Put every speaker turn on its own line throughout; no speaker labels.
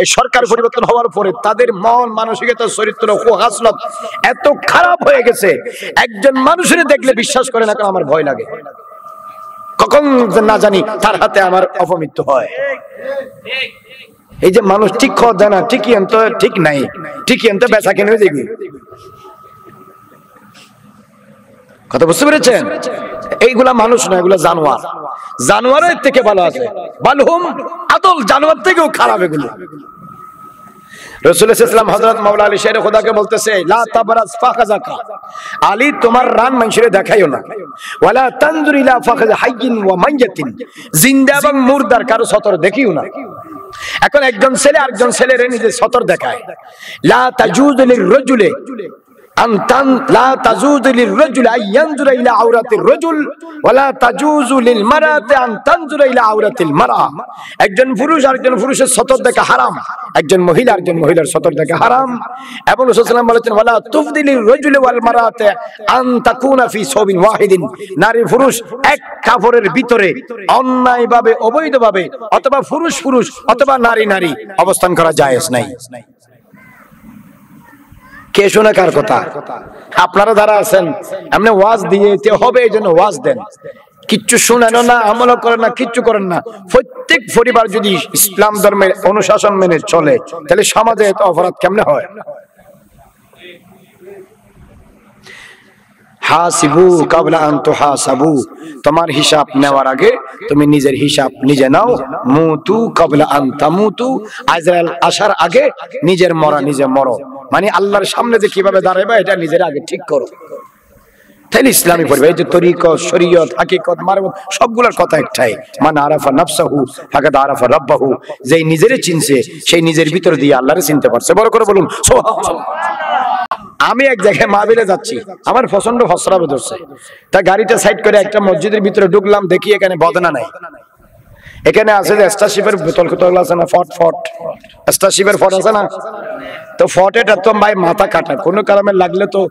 এই সরকার পরিবর্তন হওয়ার পরে তাদের মন মানসিকতা চরিত্র হাসলত এত খারাপ হয়ে গেছে, একজন মানুষের দেখলে বিশ্বাস করে না, আমার ভয় লাগে, কখন না জানি তার হাতে আমার অপমৃত্যু হয়। এই যে মানুষ ঠিক খাওয়া যায় না, ঠিকই আনতো ঠিক নাই, ঠিকই আনতো বেচা কেনে দেখবি, কথা বুঝতে পেরেছেন? এইগুলা মানুষ নয়, এগুলা জানোয়ার, জানোয়ারের থেকে ভালো আছে, বালহুম আদল, জানোয়ার থেকেও খারাপ এগুলো। রাসূল সাল্লাল্লাহু আলাইহি ওয়াসাল্লাম হযরত মাওলা আলী শের খোদাকে বলতেছে, লা তাবরাজ ফাখাযাকা, আলী তোমার রান মানুষের দেখাইও না, ওয়ালা তানজুর ইলা ফাখায হাইয়িন ওয়া মাইয়াতিন, জিন্দা এবং মুরদার কারো সতর দেখিও না। এখন একজন ছেলে আরেকজন ছেলের নিজে সতর দেখায়, লা তাজুযু লির-রাজুলি আনতান লা তাজুযু লির-রাজুলি আইয়ানজুরা ইলা আওরাতির রাজুল ওয়ালা তাজুযু লিল-মারাতি আন তানজুরা ইলা আওরাতিল মারআ। একজন পুরুষ আরেকজন পুরুষের সতর দেখা হারাম, একজন মহিলা আরেকজন মহিলার সতর দেখা হারাম। এবং রাসূল সাল্লাল্লাহু আলাইহি ওয়াসাল্লাম বলেছেন, ওয়ালা তুফদিলির রাজুলি ওয়াল মারাতি আন তাকুনা ফি সাওবিন ওয়াহিদিন, নারী পুরুষ এক কাপড়ের ভিতরে অন্যায়ভাবে অবৈধভাবে অথবা পুরুষ পুরুষ অথবা নারী নারী অবস্থান করা জায়েজ নাই। কে শোনে কার কথা? আপনারা যারা আছেন এমনি ওয়াজ দিতে হবে, এই জন্য ওয়াজ দেন, কিচ্ছু শুনেন না, আমল করেন না, কিচ্ছু করেন না। প্রত্যেক পরিবার যদি ইসলাম ধর্মের অনুশাসন মেনে চলে, তাহলে সমাজে এত অপরাধ কেমনে হয়? হাসিবু কাবলা আন তুহাসাবু, তোমার হিসাব নেওয়ার আগে তুমি নিজের হিসাব নিজে নাও। মুতু কাবলা আন তামুতু, আজরাইল আসার আগে নিজের মরা নিজে মরো, মানে আল্লাহর সামনে যে কিভাবে দাঁড়াবে এটা নিজের আগে ঠিক করো। তাইলে ইসলামী পরিবার, এই যে তরিকত, শরীয়ত, হাকিকত, মারফত সবগুলোর কথা একটাই, মান আরাফা নাফসাহু ফাকাদ আরাফা রাব্বাহু, যেই নিজেরে চিনছে সেই নিজের ভিতর দিয়ে আল্লাহরে চিনতে পারছে। বড় করে বলুন সুবহানাল্লাহ। আমি এক জায়গায় মাহফিলে যাচ্ছি, আমার প্রচন্ড ফসরাবে ধরছে, তা গাড়িটা সাইড করে একটা মসজিদের ভিতরে ঢুকলাম, দেখি এখানে বদনা নাই, এখানে আছে যে স্টারশিপের বোতল কোতল আছে না, ফট ফট স্টারশিপের ফট আছে না, তো ফট এটা তো ভাই মাথা কাটা, কোনো কারণে লাগলে তো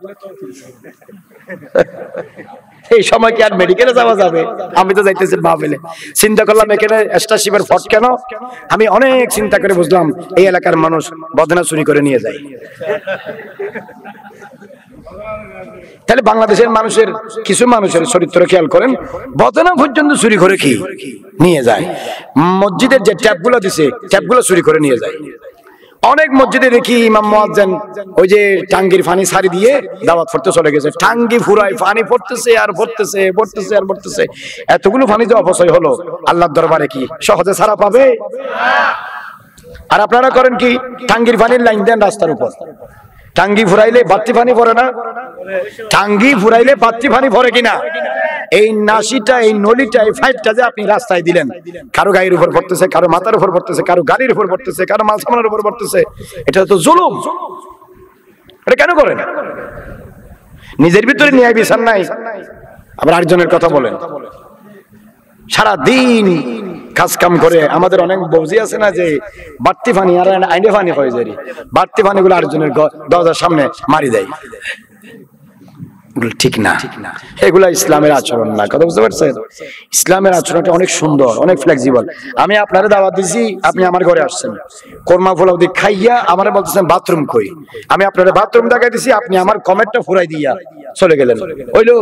এই সময় কি আর মেডিকেলে যাওয়া যাবে? আমি তো যাইতেছি মাহফিলে, চিন্তা করলাম এখানে স্টারশিপের ফট কেন? আমি অনেক চিন্তা করে বুঝলাম এই এলাকার মানুষ বদনা চুরি করে নিয়ে যায়। তাহলে বাংলাদেশের মানুষের কিছু মানুষের চরিত্র খেয়াল করেন, বদনা পর্যন্ত চুরি করে কি নিয়ে যায়। মসজিদের যে ট্যাপগুলো দিছে ট্যাপগুলো চুরি করে নিয়ে যায়। অনেক মসজিদে দেখি ইমাম মুয়াজ্জিন ওই যে টাঙ্গির পানি ছাড়ি দিয়ে দাওয়াত পড়তে চলে গেছে, টাঙ্গি ফুরায় পানি পড়তেছে আর পড়তেছে পড়তেছে আর পড়তেছে, এতগুলো পানি যে অপচয় হলো, আল্লাহর দরবারে কি সহজে ছাড়া পাবে? আর আপনারা করেন কি, টাঙ্গির পানির লাইন দেন রাস্তার উপর, টাঙ্গি ফুরাইলে বাড়তি পানি পড়ে না? টাঙ্গি ফুরাইলে বাড়তি পানি পড়ে কিনা? এই নাসিটা, এই নলিটা, এই পাইপটা যে আপনি রাস্তায় দিলেন, কারো গায়ের উপর পড়তেছে, কারো মাথার উপর পড়তেছে, কারো গাড়ির উপর পড়তেছে, কারো মাল সামানের উপর পড়তেছে, এটা তো জুলুম। এটা কেন করেন? নিজের ভিতরে ন্যায় বিচার নাই, আবার আরেকজনের কথা বলেন। সারা দিন কাজ কাম করে আমাদের অনেক বৌজি আছে না, যে বাড়তি পানি আর আইনে পানি হয়ে যায়, বাড়তি পানিগুলো আরেকজনের দরজার সামনে মারি দেয়, ঠিক না, এগুলা ইসলামের আচরণ না। কথা বুঝতে পারছেন? ইসলামের আচরণটা অনেক সুন্দর, অনেক ফ্লেক্সিবল। আমি আপনারে দাওয়াত দিছি, আপনি আমার ঘরে আসছেন, কোরমা পোলাও দিয়ে খাইয়া আমারে বলতেছেন বাথরুম কই, আমি আপনারে বাথরুম দেখাই দিছি, আপনি আমার কমেন্টটা ফুরাই দিয়া চলে গেলেন। হইলো?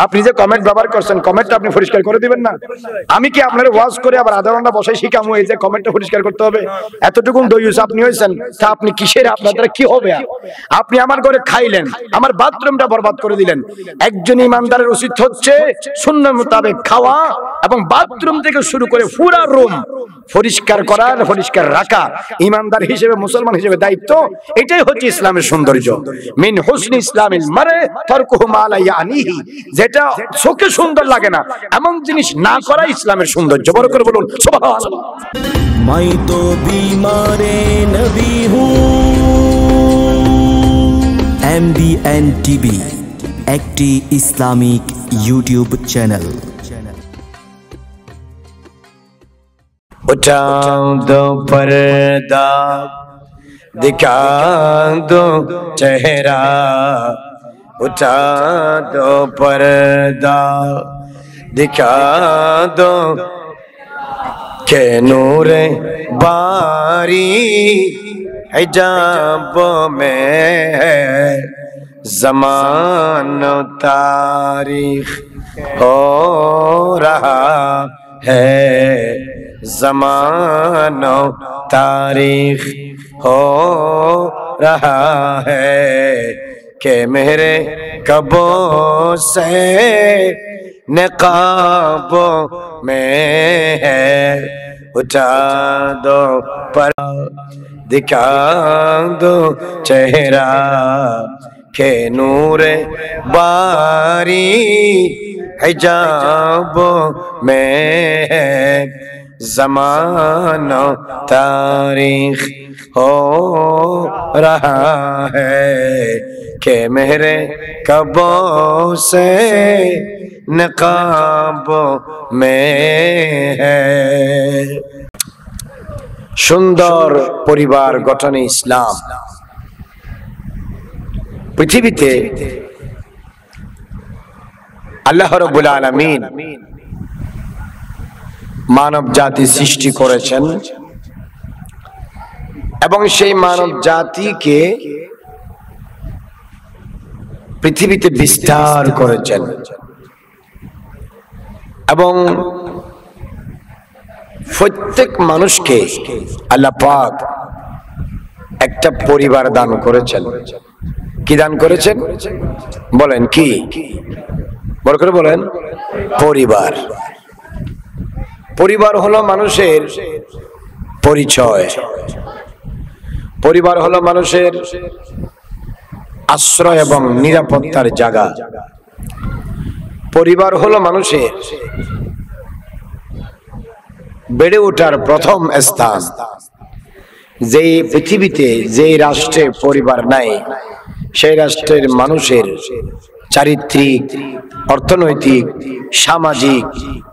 আপনি যে কমেন্ট ব্যবহার করছেন, কমেন্টটা আপনি পরিষ্কার করে দিবেন না? আমি কি আপনার ওয়াজ করে আবার আধা ঘন্টা বসে শিখামু এই যে কমেন্টটা পরিষ্কার করতে হবে? এতটুকু দয়ুস আপনি হয়েছেন, তা আপনি কিসের, আপনাদের কি হবে? আপনি আমার ঘরে খাইলেন, আমার বাথরুমটা বরবাদ করে দিলেন। একজন ইমানদারের উচিত হচ্ছে সুন্নাহ মোতাবেক খাওয়া এবং বাথরুম থেকে শুরু করে পুরো রুম পরিষ্কার করা, পরিষ্কার রাখা ইমানদার হিসেবে, মুসলমান হিসেবে দায়িত্ব। এটাই হচ্ছে ইসলামের সৌন্দর্য। মিন হুসনি ইসলামিল মারই তারকুহু মা লা ইয়ানিহি, যেটা চোখে সুন্দর লাগে না এমন জিনিস না করা ইসলামের সৌন্দর্য। বড় করে বলুন সুবহানাল্লাহ।
मैं तो बीमारे नबी हूँ। MBN TV একটি ইসলামিক ইউটিউব চ্যানেল।
उठाओ दो पर्दा, दिखा दो चेहरा, उठा दो पर्दा, दिखा दो के नूरे बारी हिजाब में है ज़मान तारीख हो रहा है ज़मान तारीख हो रहा है कि मेरे कबों से नकाब में है उठा दो पर दिखा दो चेहरा के नूरे बारी हिजाब में है ज़माना तारीख हो रहा है कि मेरे कबों से नकाब में है। সুন্দর পরিবার গঠনে ইসলাম পৃথিবীতে আল্লাহ রাব্বুল আলামিন মানব জাতি সৃষ্টি করেছেন এবং সেই মানব জাতিকে পৃথিবীতে বিস্তার করেছেন এবং প্রত্যেক মানুষকে আল্লাহ পাক একটা পরিবার দান করেছেন। কি দান করেছেন বলেন? কি বড় করে বলেন? পরিবার। পরিবার হলো মানুষের পরিচয়, পরিবার হলো মানুষের আশ্রয় এবং নিরাপত্তার জায়গা, পরিবার হলো মানুষের বেড়ে ওঠার প্রথম স্থান। যেই পৃথিবীতে যেই রাষ্ট্রে পরিবার নাই সেই রাষ্ট্রের মানুষের চারিত্রিক, অর্থনৈতিক, সামাজিক,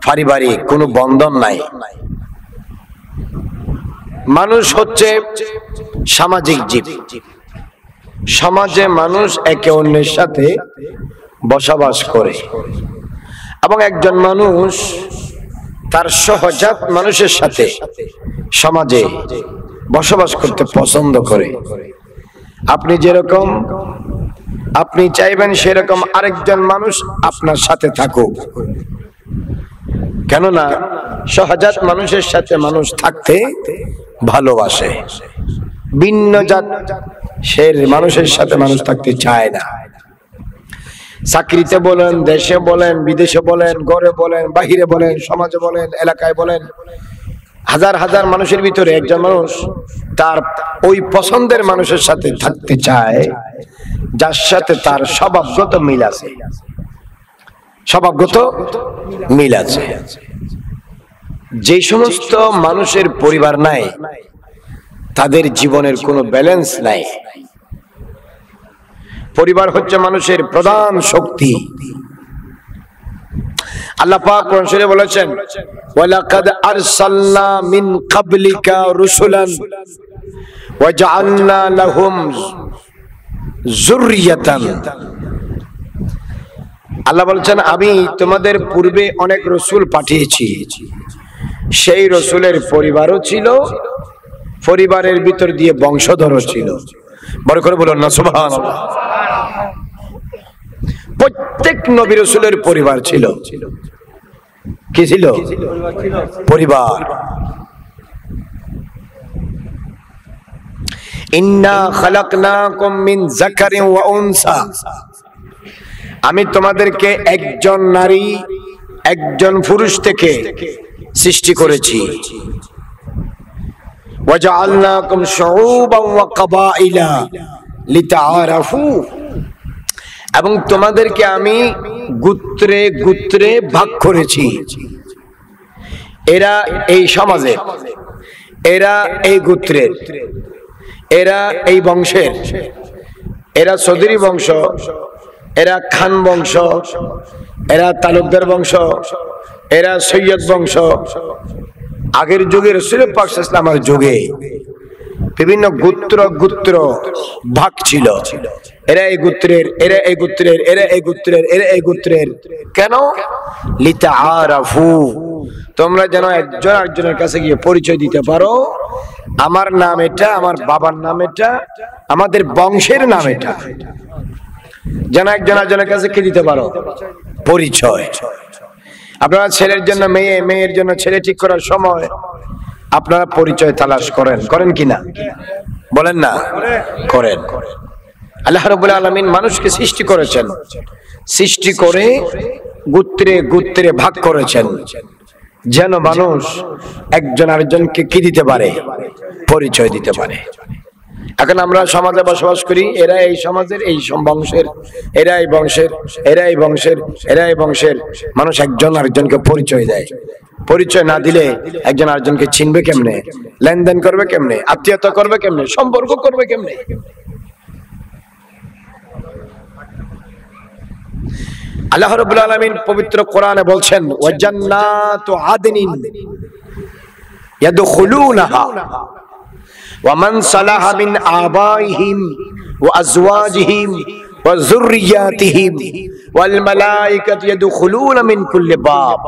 পারিবারিক কোনো বন্ধন নাই। মানুষ হচ্ছে সামাজিক জীব। সমাজে মানুষ একে অন্যের সাথে বসবাস করে এবং একজন মানুষ তার সহজাত মানুষের সাথে সমাজে বসবাস করতে পছন্দ করে। আপনি যেরকম আপনি চাইবেন সেরকম আরেকজন মানুষ আপনার সাথে থাকুক, কেননা সহজাত মানুষের সাথে মানুষ থাকতে ভালোবাসে। ভিন্ন জাত সের মানুষের সাথে মানুষ থাকতে চায় না। চাকরিতে বলেন, দেশে বলেন, বিদেশে বলেন, ঘরে বলেন, বাহিরে বলেন, সমাজে বলেন, এলাকায় বলেন, হাজার হাজার মানুষের ভিতরে একজন মানুষ তার ওই পছন্দের মানুষের সাথে থাকতে চায় যার সাথে তার স্বভাবগত মিল আছে। স্বভাবগত মিল আছে। যে সমস্ত মানুষের পরিবার নাই তাদের জীবনের কোনো ব্যালেন্স নাই। পরিবার হচ্ছে মানুষের প্রধান শক্তি। আল্লাহ পাক কোরআন শরীফে বলেছেন, ওয়ালাকাদ আরসালনা মিন ক্বাবলিকা রুসুলান ওয়াজআলনা লাহুম যুররিয়াতান। আল্লাহ বলেছেন, আমি তোমাদের পূর্বে অনেক রসুল পাঠিয়েছি, সেই রসুলের পরিবারও ছিল, পরিবারের ভিতর দিয়ে বংশধরও ছিল। বড় করে বলুন না সুবহানাল্লাহ। প্রত্যেক নবী রাসূলের পরিবার ছিল। কি ছিল? পরিবার। ইন্না খালাকনাকুম মিন যাকারিন ওয়া উনসা। আমি তোমাদেরকে একজন নারী একজন পুরুষ থেকে সৃষ্টি করেছি। ওয়াজআলনাকুম শুউবান ওয়া কাবাইলা লিতাআরাফু। এবং তোমাদেরকে আমি গোত্রে গোত্রে ভাগ করেছি। এরা এই সমাজের, এরা এই গোত্রের, এরা এই বংশের, এরা চৌধুরী বংশ, এরা খান বংশ, এরা তালুকদার বংশ, এরা সৈয়দ বংশ। আগের যুগে রাসূল পাক সাল্লাল্লাহু আলাইহি ওয়াসাল্লামের যুগে বিভিন্ন গোত্র গোত্র ভাগ ছিল। এরা এই গোত্রের, এরা এই গোত্রের, এরা এই গোত্রের, এরা এই গোত্রের। কেন? লিতাআরাফু, তোমরা যেন একজন আরেকজনের কাছে গিয়ে পরিচয় দিতে পারো, আমার নাম এটা, আমার বাবার নাম এটা, আমাদের বংশের নাম এটা। যেন একজন আরেকজনের কাছে কি দিতে পারো? পরিচয়। আপনারা ছেলের জন্য মেয়ে, মেয়ের জন্য ছেলে ঠিক করার সময় আপনারা পরিচয় তালাশ করেন, করেন কিনা? বলেন না? করেন। আল্লাহ রাব্বুল আলামিন মানুষকে সৃষ্টি করেছেন, সৃষ্টি করে গোত্রে গোত্রে ভাগ করেছেন, যেন মানুষ একজন আরেকজনকে কি দিতে পারে? পরিচয় দিতে পারে। এখন আমরা সমাজে বসবাস করি, এরা এই সমাজের, এই বংশের, এরা এই বংশের, এরা এই বংশের, এরা এই বংশের। মানুষ একজন আরেকজনকে পরিচয় দেয়। পরিচয় না দিলে একজন আরেকজনকে চিনবে কেমনে? লেনদেন করবে কেমনে? আত্মীয়তা করবে কেমনে? সম্পর্ক করবে কেমনে? আল্লাহ রাব্বুল আলামিন পবিত্র কোরআনে বলছেন, ওয়া জান্নাতু আদনিন ইয়াদখুলুনাহা ওয়া মান সালাহা মিন আবাইহিম ওয়া আজওয়াজিহিম ওয়া যুররিয়াতিহিম ওয়াল মালায়েকাতু ইয়াদখুলুনা মিন কুল্লি বাব।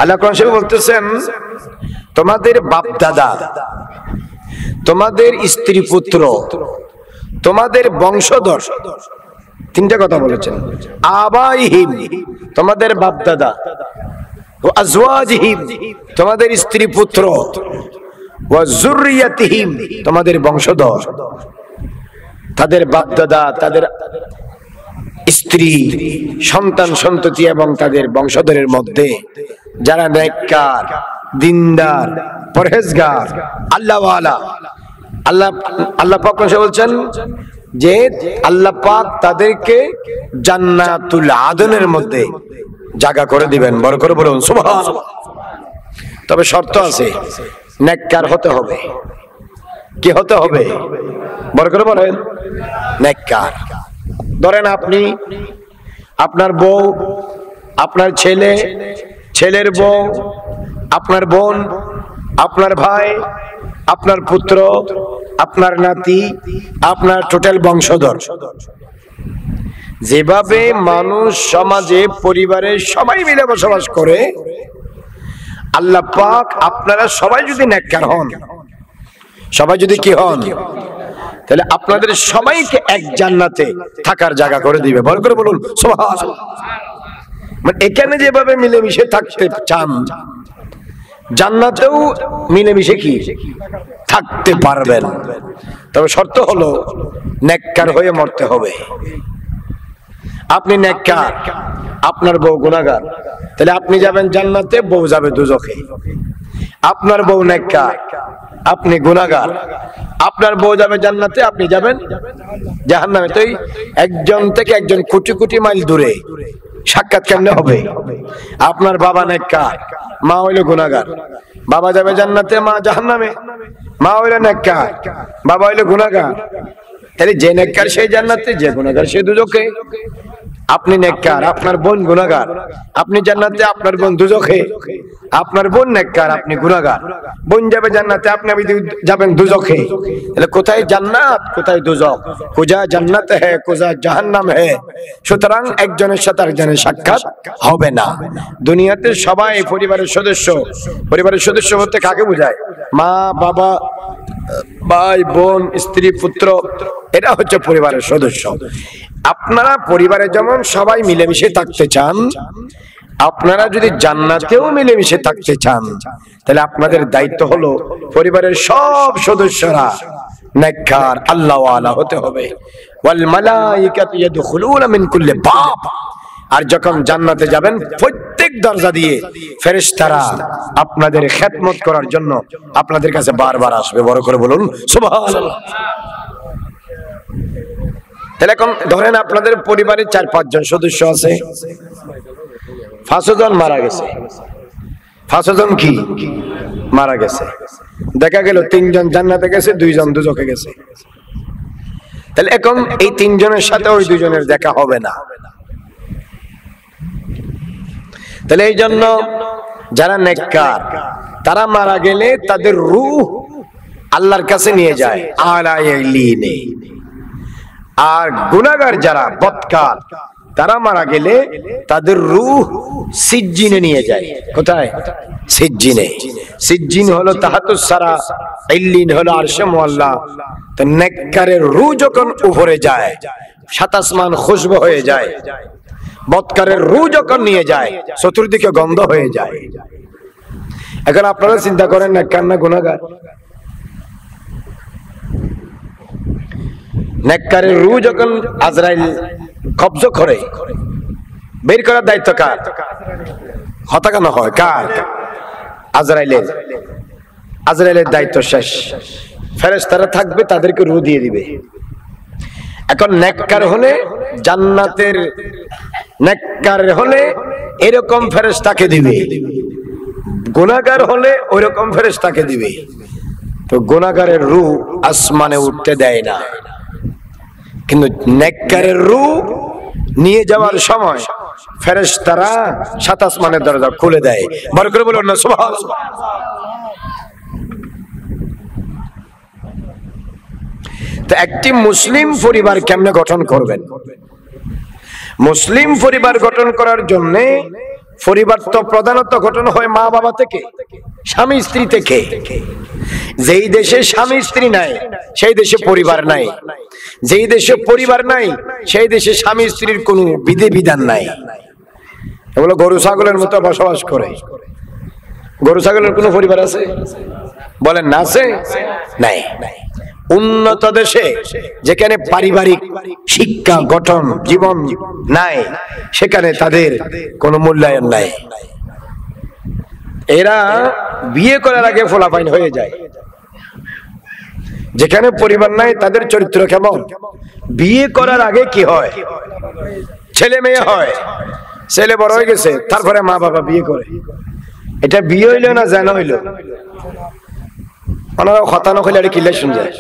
আল্লাহ কোরআন শরীফে বলতেছেন, তোমাদের বাপ দাদা, তোমাদের স্ত্রী পুত্র, তোমাদের বংশধর, তিনটা কথা বলেছেন। আবাইহিম তোমাদের বাপ দাদা, ওয়া আজওয়াজিহিম তোমাদের স্ত্রী পুত্র, ওয়া যুররিয়াতিহিম তোমাদের বংশধর। তাদের বাপ দাদা, তাদের স্ত্রী, সন্তান সন্ততি এবং তাদের বংশধরের মধ্যে যারা নেককার, দিনদার, পরহেজগার, আল্লাহওয়ালা, আল্লাহ পাক বলছেন যে আল্লাহ পাক তাদেরকে জান্নাতুল আদনের মধ্যে জায়গা করে দিবেন। বড় করে বলুন সুবহানাল্লাহ। তবে শর্ত আছে, নেককার হতে হবে। কি হতে হবে? বড় করে বলেন, নেককার। ধরেন আপনি, আপনার বউ, আপনার ছেলে, ছেলের বউ, আপনার বোন, আপনার ভাই, আপনার পুত্র, আপনার নাতি, আপনার টোটাল বংশধর। যেভাবে মানুষ সমাজে, পরিবারে সবাই মিলে বসবাস করে, আল্লাহ পাক আপনারা সবাই যদি নেককার হন, সবাই যদি কি হন, তাহলে আপনাদের সবাইকে এক জান্নাতে থাকার জায়গা করে দিবে। বল করে বলুন সুবহানাল্লাহ। মানে এখানে যেভাবে মিলেমিশে থাকতে চান, জান্নাতেও মিলেমিশে কি থাকতে পারবেন। তবে শর্ত হলো নেককার হয়ে মরতে হবে। আপনি নেককার, আপনার বউ গুনাহগার, তাহলে আপনি যাবেন জান্নাতে, বউ যাবে দোজখে। আপনার বউ নেককার, আপনি গুনাহগার, আপনার বউ যাবে জান্নাতে, আপনি যাবেন জাহান্নামে। তো একজন থেকে একজন কোটি কোটি মাইল দূরে সাক্ষাৎ কেমনে হবে? আপনার বাবা নেককার, মা হইল গুনাহগার, বাবা যাবে জান্নাতে, মা জাহান্নামে। মা হইল নেককার, বাবা হইল গুনাহগার, তাহলে যে নেককার সেই জান্নাতে, যে গুনাহগার সে দোজখে। আপনি নেককার, আপনার বোন গুনাহগার, আপনি জান্নাতে, আপনার বোন দোজখে। আপনার বোন নেককার, আপনি গুনাহগার, বোন যাবে জান্নাতে, আপনি যাবেন দোজখে। তাহলে কোথায় জান্নাত, কোথায় দোজখ? কোজা জান্নাত হ্যায়, কোজা জাহান্নাম হ্যায়। সুতরাং একজনের সাথে আরেকজনের সাক্ষাৎ হবে না। দুনিয়াতে সবাই পরিবারের সদস্য। পরিবারের সদস্য বলতে কাকে বোঝায়? মা, বাবা, ভাই, বোন, স্ত্রী, পুত্র, এটা হচ্ছে পরিবারের সদস্য। আপনারা পরিবারে যেমন সবাই মিলেমিশে থাকতে চান, আপনারা যদি জান্নাতেও মিলেমিশে থাকতে চান, তাহলে আপনাদের দায়িত্ব হলো পরিবারের সব সদস্যরা নেককার, আল্লাহওয়ালা হতে হবে। ওয়াল মালায়েকাতু ইয়াদখুলুনা মিন কুল্লি বাব। আর যখন জান্নাতে যাবেন, প্রত্যেক দরজা দিয়ে ফেরেশতারা আপনাদের খেদমত করার জন্য আপনাদের কাছে বারবার আসবে। বড় করে বলুন সুবহানাল্লাহ। তাহলে এখন ধরেন আপনাদের পরিবারে 4-5 জন সদস্য আছে, 5 জন মারা গেছে। 5 জন কি মারা গেছে? দেখা গেল 3 জন জান্নাতে গেছে, 2 জন দোজখে গেছে। তাহলে এখন এই 3 জনের সাথে ওই 2 জনের দেখা হবে না। তাহলে এই জন্য যারা নেককার, তারা মারা গেলে তাদের রূহ আল্লাহর কাছে নিয়ে যায় আলা ইয়ালিনে। আর গুনাহগার যারা, বদকার, তারা মারা গেলে তাদের রূহ সিজ্জিনে নিয়ে যায়। কোথায়? সিজ্জিনে। সিজ্জিন হলো তাহাতুস সারা, ইল্লিন হলো আরশে মুআল্লা। তো নেককারের রূহ যখন উপরে যায়, সাত আসমান খুশবু হয়ে যায়। বদকারের রূহ যখন নিয়ে যায়, চতুর্দিকে গন্ধ হয়ে যায়। এখন আপনারা চিন্তা করেন, নেককার না গুনাহগার? নেককারের রূহ যখন আজরাইল কবজ করে, বের করার দায়িত্ব কার? হতাকানো হয় কার? আজরাইলের। আজরাইলের দায়িত্ব শেষ, ফেরেশতারা থাকবে, তাদেরকে রূহ দিয়ে দিবে। এখন নেককার হলে জান্নাতের, নেককার হলে এরকম ফেরেশতাকে দিবে, গুনাহগার হলে ওইরকম ফেরেশতাকে দিবে। তো গুনাহগারের রূহ আসমানে উঠতে দেয় না, কিন্তু নেককারের রূহ নিয়ে যাওয়ার সময় ফেরেশতারা সাত আসমানের দরজা খুলে দেয়। বড় করে বলুন না সুবহানাল্লাহ। তো একটি মুসলিম পরিবার কেমনে গঠন করবেন? মুসলিম পরিবার গঠন করার জন্য পরিবার তো প্রধানত গঠন হয় মা বাবা থেকে, স্বামী স্ত্রী থেকে। যেই দেশে স্বামী স্ত্রী নাই, সেই দেশে পরিবার নাই। যেই দেশে পরিবার নাই, সেই দেশে স্বামী স্ত্রীর কোনো বিধি বিধান নাই। এগুলো গরু ছাগলের মতো বসবাস করে। গরু ছাগলের কোনো পরিবার আছে? বলেন না, আছে? নাই। উন্নত দেশে যেখানে পারিবারিক শিক্ষা গঠন জীবন নাই, সেখানে তাদের কোনো মূল্যায়ন নাই। এরা বিয়ে করার আগে ফলাফাইন হয়ে যায়। যেখানে পরিবার নাই, তাদের চরিত্র কেমন? বিয়ে করার আগে কি হয়? ছেলে মেয়ে হয়, ছেলে বড় হয়ে গেছে, তারপরে মা বাবা বিয়ে করে। এটা বিয়ে হইল না জানা হইল? ওনারা হতা নইলে এটা কিলে শুন যায়,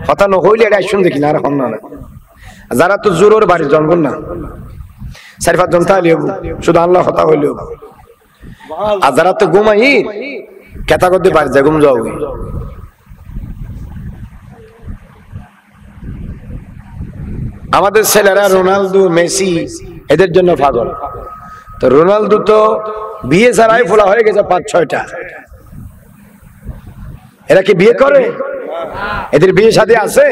হতা নহইলে এটা শুন দেখি না। আর হন না, যারা তো জোরের বাড়ি জন্ম না, 4-5 জন তাহলে শুধু আল্লাহ হতা হইলেও। আর যারা তো ঘুমাই কেতা করতে পারে যায়, ঘুম যাও। আমাদের ছেলেরা রোনালদো, মেসি এদের জন্য পাগল। তো রোনালদো তো বিয়ে ছাড়াই ফোলা হয়ে গেছে 5-6টা। এরা কি বিয়ে করে? এদের বিয়ে শাদী আছে?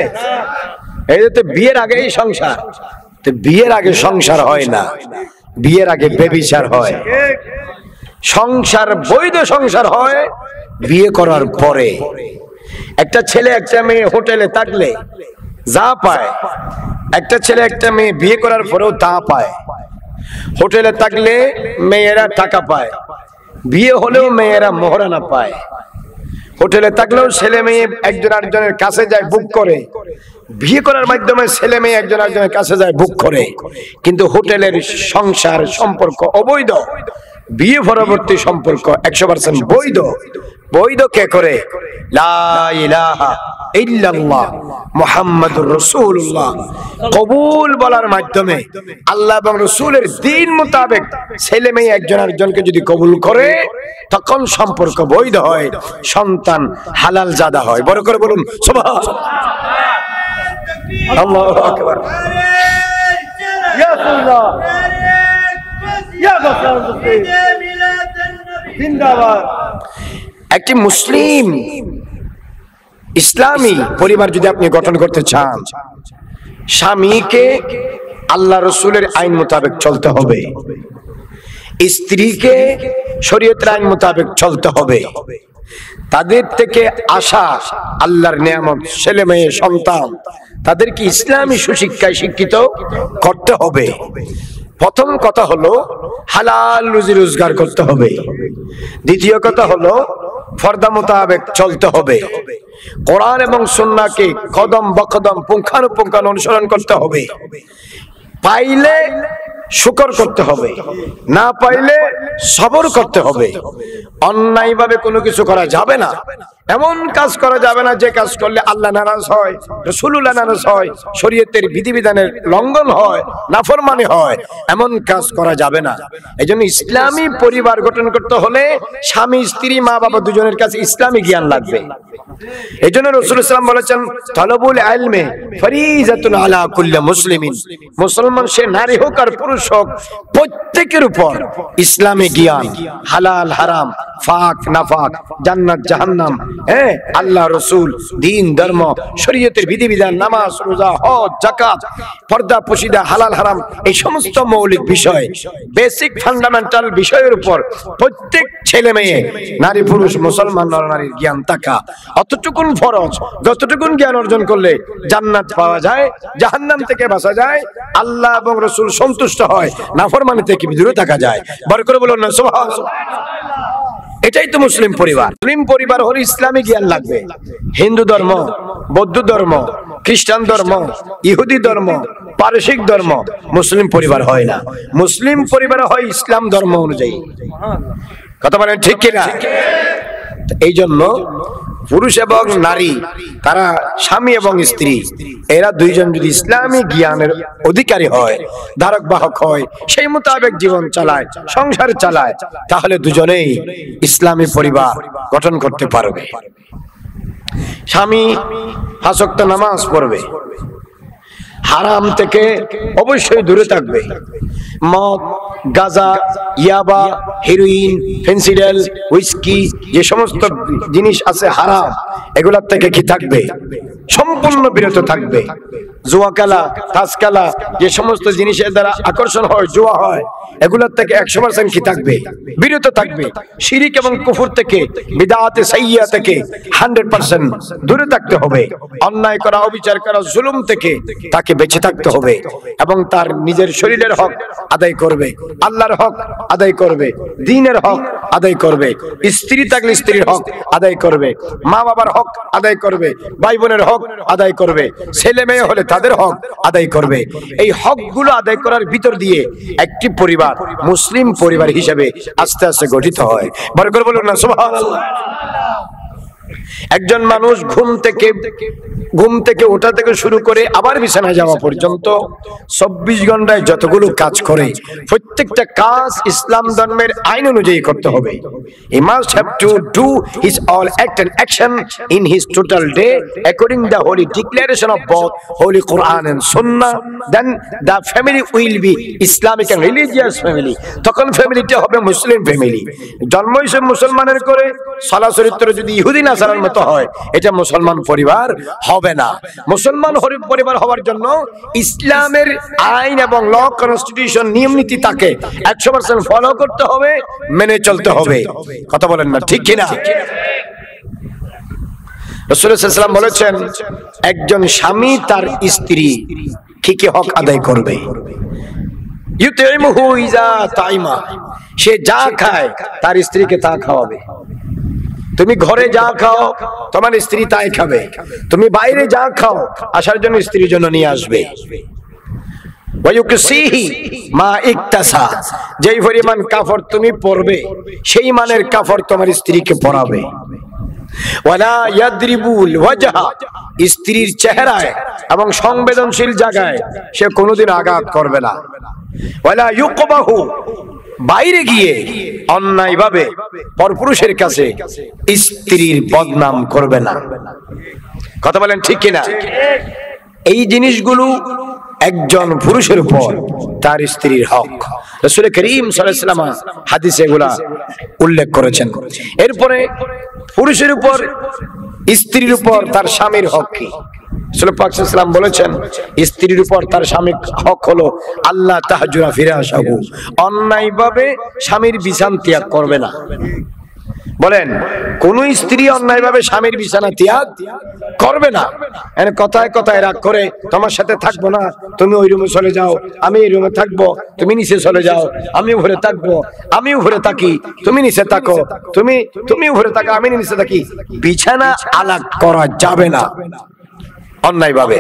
এই তো বিয়ের আগেই সংসার। তো বিয়ের আগে সংসার হয় না, বিয়ের আগে ব্যভিচার হয়। সংসার, বৈধ সংসার হয় বিয়ে করার পরে। একটা ছেলে একটা মেয়ে হোটেলে থাকলে যা পায়, একটা ছেলে একটা মেয়ে বিয়ে করার পরেও তা পায়। হোটেলে থাকলে মেয়েরা টাকা পায়, বিয়ে হলেও মেয়েরা মোহরানা পায়। হোটেলে থাকলেও ছেলে মেয়ে একজন আরেকজনের কাছে যায়, বুক করে। বিয়ে করার মাধ্যমে ছেলে মেয়ে একজন আরেকজনের কাছে যায়, বুক করে। কিন্তু হোটেলের সংসার সম্পর্ক অবৈধ, বিয়ে পরবর্তী সম্পর্ক 100% বৈধ। বৈধ কে করে? লা ইলাহা ইল্লাল্লাহ মুহাম্মাদুর রাসূলুল্লাহ কবুল বলার মাধ্যমে আল্লাহ এবং রাসূলের দ্বীন মোতাবেক ছেলে মেয়ে একজন আরেকজনকে যদি কবুল করে, তখন সম্পর্ক বৈধ হয়, সন্তান হালাল জাদা হয়। বড় করে বলুন সুবহানাল্লাহ। আল্লাহু আকবার। ইয়া আল্লাহ, ইয়া রাসূলুল্লাহ জিন্দাবাদ। একটি মুসলিম ইসলামী পরিবার যদি আপনি গঠন করতে চান, স্বামীকে আল্লাহ রসুলের আইন মোতাবেক চলতে হবে, স্ত্রীকে শরীয়তের আইন মোতাবেক চলতে হবে। তাদের থেকে আশা আল্লাহর নিয়ামত, ছেলে মেয়ে সন্তান, তাদেরকে ইসলামী সুশিক্ষায় শিক্ষিত করতে হবে। প্রথম কথা হলো হালাল রুজি রোজগার করতে হবে। দ্বিতীয় কথা হলো ফরদা মোতাবেক চলতে হবে। কোরআন এবং সুন্নাহকে কদম বকদম পুঙ্খানুপুঙ্খানু অনুসরণ করতে হবে। পাইলে শুকর করতে হবে, না পাইলে সবর করতে হবে। অন্যায় ভাবে কোনো কিছু করা যাবে না, এমন কাজ করা যাবে না যে কাজ করলে আল্লাহ নারাজ হয়, রাসূলুল্লাহ নারাজ হয়, শরীয়তের বিধিবিধানের লঙ্ঘন হয়, নাফরমানি হয়, এমন কাজ করা যাবে না। এজন্য ইসলামী পরিবার গঠন করতে হলে স্বামী স্ত্রী মা বাবা দুজনের কাছে ইসলামী জ্ঞান লাগবে। এজন্য রাসূলুল্লাহ সাল্লাল্লাহু আলাইহি ওয়াসাল্লাম বলেছেন তালাবুল ইলমি ফরিজাতুন আলা কুল্লি মুসলিমিন, মুসলমান সে নারী হোক আর পুরুষ হোক প্রত্যেকের উপর ইসলামী জ্ঞান, হালাল হারাম, ফাক নাফাক, জান্নাত জাহান্নাম, আল্লাহ রাসূল, দ্বীন ধর্ম, শরীয়তের বিধিবিধান, নামাজ রোজা হজ যাকাত, পর্দা পশিদা, হালাল হারাম, এই সমস্ত মৌলিক বিষয়, বেসিক ফান্ডামেন্টাল বিষয়ের উপর প্রত্যেক ছেলে মেয়ে, নারী পুরুষ, মুসলমান নরনারীর জ্ঞান থাকা অতটুকুন ফরজ, যতটুকুন জ্ঞান অর্জন করলে জান্নাত পাওয়া যায়, জাহান্নাম থেকে বাঁচা যায়, আল্লাহ এবং রাসূল সন্তুষ্ট হয়, নাফরমানি থেকে দূরে থাকা যায়। বড় করে বলুন না সুবহানাল্লাহ। এটাই তো মুসলিম পরিবার। মুসলিম পরিবার হলে ইসলামী জ্ঞান লাগবে। হিন্দু ধর্ম, বৌদ্ধ ধর্ম, খ্রিস্টান ধর্ম, ইহুদি ধর্ম, পারসিক ধর্ম মুসলিম পরিবার হয় না। মুসলিম পরিবার হয় ইসলাম ধর্ম অনুযায়ী। কথা বলেন ঠিক কিনা? এই জন্য পুরুষ এবং নারী, তারা স্বামী এবং স্ত্রী, এরা দুইজন যদি ইসলামী জ্ঞানের অধিকারী হয়, ধারক বাহক হয়, সেই মোতাবেক জীবন চালায়, সংসার চালায়, তাহলে দুজনেই ইসলামী পরিবার গঠন করতে পারবে। স্বামী 5 ওয়াক্ত নামাজ পড়বে, হারাম থেকে অবশ্যই দূরে থাকবে, মদ, গাঁজা, ইয়াবা, হেরোইন, ফেন্সিডেল, হুইস্কি, যে সমস্ত জিনিস আছে হারাম, এগুলোর থেকে কি থাকবে? সম্পূর্ণ বিরত থাকবে। জুয়া খেলা, তাস খেলা, যে সমস্ত জিনিসের দ্বারা আকর্ষণ হয়, জুয়া হয়, এগুলোর থেকে 100% কি থাকবে? বিরত থাকবে। শিরিক এবং কুফর থেকে, বিদআতে সাইয়্যা থেকে 100% দূরে থাকতে হবে। অন্যায় করা, অবিচার করা, জুলুম থেকে তাকে বেঁচে থাকতে হবে এবং তার নিজের শরীরের হক আদায় করবে, আল্লাহর হক আদায় করবে, দ্বীনের হক আদায় করবে, স্ত্রী থাকলে স্ত্রীর হক আদায় করবে, মা বাবার হক আদায় করবে, ভাই বোনের হক আদায় করবে, ছেলে মেয়ে হলে তাদের হক আদায় করবে। এই হকগুলো আদায় করার ভিতর দিয়ে একটি পরিবার মুসলিম পরিবার হিসেবে আস্তে আস্তে গঠিত হয়। বড় করে বলুন না সুবহানাল্লাহ। একজন মানুষ ঘুম থেকে ওঠা থেকে শুরু করে আবার বিছানায় যাওয়া পর্যন্ত 24 ঘন্টায় যতগুলো কাজ করে, প্রত্যেকটা কাজ ইসলাম ধর্মের আইন অনুযায়ী করতে হবে। He must have to do his all act and action in his total day according the holy declaration of both Holy Quran and Sunnah. Then the family will be Islamic and religious family. তখন ফ্যামিলিটা হবে Muslim family. জন্ম হিসেবে মুসলমানের করে সালাত চরিত্র যদি ইহুদি নাসারার মতো হয়, এটা মুসলমান পরিবার হবে না। মুসলমান পরিবার হওয়ার জন্য ইসলামের আইন এবং ল, কনস্টিটিউশন, নিয়ম নীতি তাকে 100% ফলো করতে হবে, মেনে চলতে হবে। কথা বলেন না ঠিক কিনা? রাসূলুল্লাহ সাল্লাল্লাহু আলাইহি ওয়াসাল্লাম বলেছেন, একজন স্বামী তার স্ত্রী কি কি হক আদায় করবে। ইউতিমুহু ইজা তাইমা, সে যা খায় তার স্ত্রীকে তা খাওয়াবে। তুমি ঘরে যা খাও তোমার স্ত্রী তাই খাবে, তুমি বাইরে যা খাও আসার জন্য স্ত্রীর জন্য নিয়ে আসবে। মা ইকতাসা, যেই পরিমাণ কাপড় তুমি পরবে সেই মানের কাপড় তোমার স্ত্রীকে পরাবে। ওয়ালা ইয়াদরিবুল ওয়াজহা, স্ত্রীর চেহারায় এবং সংবেদনশীল জায়গায় সে কোনোদিন আঘাত করবে না। ওয়ালা ইউকবাহু, বাইরে গিয়ে অন্যায় ভাবে পরপুরুষের কাছে স্ত্রীর বদনাম করবে না। কথা বলেন ঠিক কিনা? এই জিনিসগুলো একজন পুরুষের উপর তার স্ত্রীর হক। রাসূল করিম সাল্লাল্লাহু আলাইহি ওয়াসাল্লাম হাদিসে এগুলা উল্লেখ করেছেন। এরপরে পুরুষের উপর, স্ত্রীর উপর তার স্বামীর হক কি? রাসূল পাক সাল্লাল্লাহু আলাইহি ওয়াসাল্লাম বলেছেন, স্ত্রীর উপর তার স্বামীর হক হলো আল্লাহ তাহজুরা ফিরাশাহু, অন্যায়ভাবে স্বামীর বিছানা ত্যাগ করবে না। বলেন, কোন স্ত্রী অন্যায়ভাবে স্বামীর বিছানা ত্যাগ করবে না। কথায় কথায় রাগ করে তোমার সাথে থাকবো না, তুমি ওই রুমে চলে যাও, আমি এই রুমে থাকবো, তুমি নিচে চলে যাও, আমি উপরে থাকবো, আমি উপরে থাকি, তুমি নিচে থাকো, তুমি উপরে থাকো, আমি নিচে থাকি। বিছানা আলাদা করা যাবে না অন্যায়ভাবে।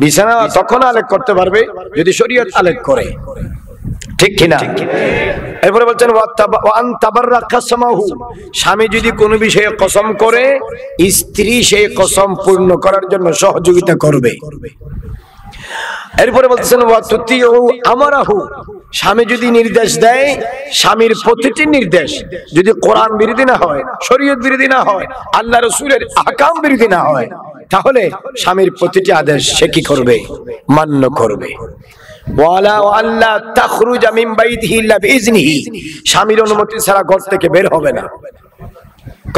বিছানা তখন আলাদা করতে পারবে যদি শরীয়ত আলাদা করে। ঠিক কিনা? এরপরে বলছেন স্বামী যদি কোনো বিষয়ে কসম করে স্ত্রী সেই কসম পূর্ণ করার জন্য সহযোগিতা করবে। এরপরে বলতেছেন আমারাহু, স্বামী যদি নির্দেশ দেয়, স্বামীর প্রতিটি নির্দেশ যদি কোরআন বিরোধী না হয়, শরীয়ত বিরোধী না হয়, আল্লাহ রাসূলের আহকাম বিরোধী না হয়, তাহলে স্বামীর প্রতিটি আদেশ সে কি করবে? মান্য করবে। স্বামীর অনুমতি ছাড়া ঘর থেকে বের হবে না,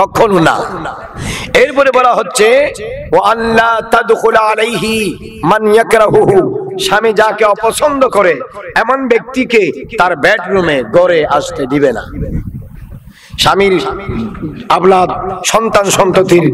কখনো না। এরপরে বলা হচ্ছে স্বামী যাকে অপছন্দ করে এমন ব্যক্তিকে তার বেডরুমে গড়ে আসতে দিবে না। স্বামীর আওলাদ সন্তান সন্ততির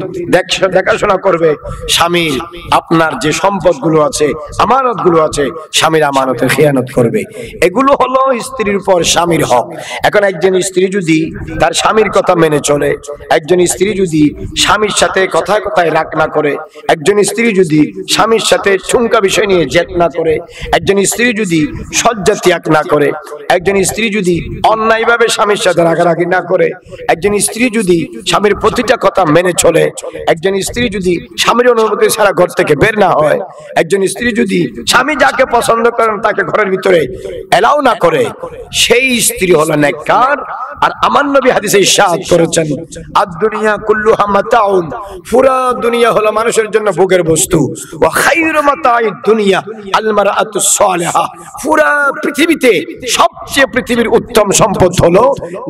দেখাশোনা করবে। স্বামীর আপনার যে সম্পদগুলো আছে, আমানতগুলো আছে, স্বামীর আমানতের খেয়ানত করবে। এগুলো হলো স্ত্রীর উপর স্বামীর হক। এখন একজন স্ত্রী যদি তার স্বামীর কথা মেনে চলে, একজন স্ত্রী যদি স্বামীর সাথে কথায় কথায় রাগ না করে, একজন স্ত্রী যদি স্বামীর সাথে ঠুনকা বিষয় নিয়ে জেদ না করে, একজন স্ত্রী যদি সজ্জা ত্যাগ না করে, একজন স্ত্রী যদি অন্যায়ভাবে স্বামীর সাথে রাগারাগি না করে, একজন স্ত্রী যদি স্বামীর প্রতিটা কথা মেনে চলে, একজন স্ত্রী যদি স্বামীর অনুমতি ছাড়া ঘর থেকে বের না হয়, একজন স্ত্রী যদি স্বামী যাকে পছন্দ করেন তাকে ঘরের ভিতরে এলাও না করে, সেই স্ত্রী হলো নেককার। আর আমার নবী হাদিসে ইরশাদ করেছেন, আদ-দুনিয়া কুল্লুহা মাতাউন, পুরা দুনিয়া হলো মানুষের জন্য ভোগের বস্তু। ওয়া খায়রু মাতাঈদ দুনিয়া আল মারআতুস সালিহা, পুরা পৃথিবীতে সবচেয়ে পৃথিবীর উত্তম সম্পদ হলো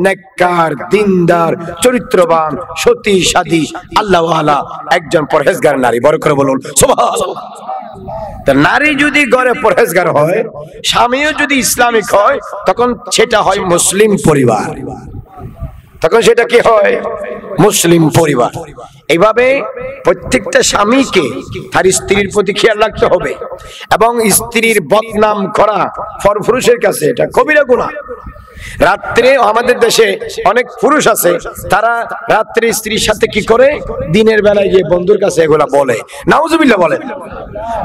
নেককার, দিনদার, চরিত্রবান, সতী সাদী, আল্লাহওয়ালা একজন পরহেজগার নারী। বড় করে বলুন সুবহানাল্লাহ। তা নারী যদি ঘরে পরহেজগার হয়, স্বামীও যদি ইসলামিক হয়, তখন সেটা হয় মুসলিম পরিবার। তখন সেটা কি হয়? মুসলিম পরিবার। এইভাবে প্রত্যেকটা স্বামীকে তার স্ত্রীর প্রতি খেয়াল রাখতে হবে। এবং স্ত্রীর বদনাম করা পরপুরুষের কাছে এটা কবিরা গুনাহ। রাত্রে আমাদের দেশে অনেক পুরুষ আছে, তারা রাত্রে স্ত্রীর সাথে কি করে? দিনের বেলায় গিয়ে বন্ধুর কাছে এগুলা বলে। নাউজুবিল্লাহ বলেন,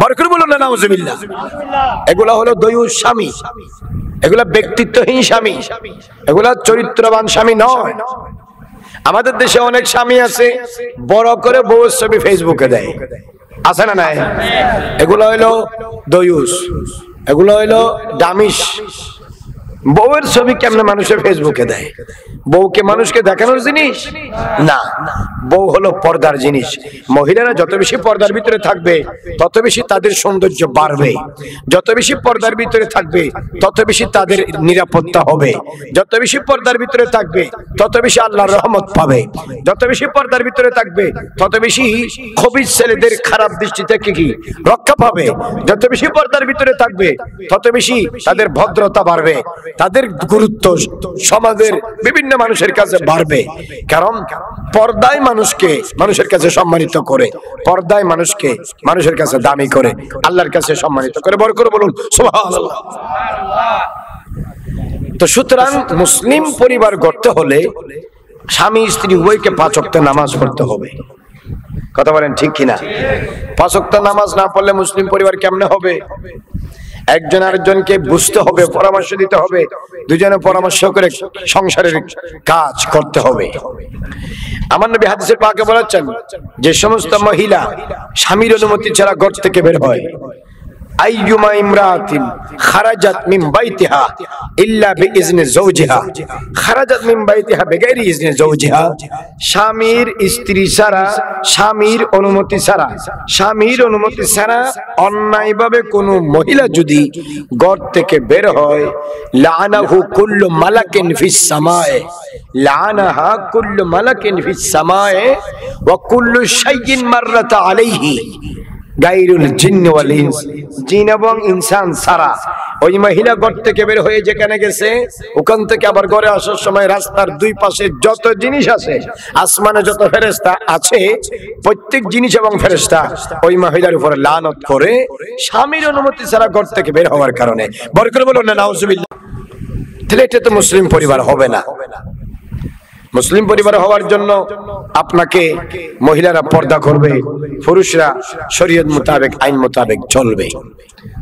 বরকত বলুন না নাউজুবিল্লাহ। এগুলা হলো দয়ুস স্বামী, এগুলা ব্যক্তিত্বহীন স্বামী, এগুলা চরিত্রবান স্বামী নয়। আমাদের দেশে অনেক স্বামী আছে বড় করে বউয়ের ছবি ফেসবুকে দেয়, আছে না নাই? এগুলো হইলো দয়ুস, এগুলো হইলো ডামিস। বউয়ের ছবি কেমনে মানুষের ফেসবুকে দেয়? বউকে মানুষকে দেখানোর জিনিস না, বউ হলো পর্দার জিনিস। মহিলারা যত বেশি পর্দার ভিতরে থাকবে তত বেশি তাদের সৌন্দর্য বাড়বে, যত বেশি পর্দার ভিতরে থাকবে তত বেশি তাদের নিরাপত্তা হবে, যত বেশি পর্দার ভিতরে থাকবে তত বেশি আল্লাহর রহমত পাবে, যত বেশি পর্দার ভিতরে থাকবে তত বেশি খবিস ছেলেদের খারাপ দৃষ্টি থেকে কি রক্ষা পাবে, যত বেশি পর্দার ভিতরে থাকবে তত বেশি তাদের ভদ্রতা বাড়বে, তাদের গুরুত্ব সমাজের বিভিন্ন মানুষের কাছে বাড়বে। কারণ পর্দায় মানুষকে মানুষের কাছে সম্মানিত করে, পর্দায় মানুষকে মানুষের কাছে দামি করে, আল্লাহর কাছে সম্মানিত করে। বড় করে বলুন সুবহানাল্লাহ। তো সুতরাং মুসলিম পরিবার গড়তে হলে স্বামী স্ত্রী উভয়কে 5 ওয়াক্ত নামাজ পড়তে হবে। কথা বলেন ঠিক কিনা? 5 ওয়াক্ত নামাজ না পড়লে মুসলিম পরিবার কেমনে হবে? একজন আরেকজনকে বুঝতে হবে, পরামর্শ দিতে হবে, দুজনে পরামর্শ করে সংসারের কাজ করতে হবে। আমার নবী হাদিসে পাকে বলেছেন, যে সমস্ত মহিলা স্বামীর অনুমতি ছাড়া ঘর থেকে বের হয়, আইয়ুমা ইমরাতিন খারাজাত মিন বাইতিহা ইল্লা বিইজনি যাওজিহা, খারাজাত মিন বাইতিহা বিগাইরি ইজনি যাওজিহা, স্বামীর স্ত্রী ছাড়া, স্বামীর অনুমতি ছাড়া, স্বামীর অনুমতি ছাড়া অন্যায়ভাবে কোনো মহিলা যদি ঘর থেকে বের হয়, লাআনাহু কুল্লু মালাকিন ফিস সামায়ে, লাআনাহা কুল্লু মালাকিন ফিস সামায়ে ওয়া কুল্লু শাইইন মাররাতা আলাইহি গায়রুল জিন্নি ওয়াল ইনস, জিন এবং ইনসান ছাড়া ওই মহিলা ঘর থেকে বের হয়ে যেখানে গেছে, ওখান থেকে আবার ঘরে আসার সময় রাস্তার দুই পাশে যত জিনিস আছে, আসমানে যত ফেরেশতা আছে, প্রত্যেক জিনিস এবং ফেরেশতা ওই মহিলার উপরে লানত করে স্বামীর অনুমতি ছাড়া ঘর থেকে বের হওয়ার কারণে। বরকত বলুন না নাউজুবিল্লাহ। তাহলে এটা তো মুসলিম পরিবার হবে না। মুসলিম পরিবার হওয়ার জন্য আপনাকে মহিলারা পর্দা করবে, পুরুষরা শরীয়ত মোতাবেক আইন মোতাবেক চলবে,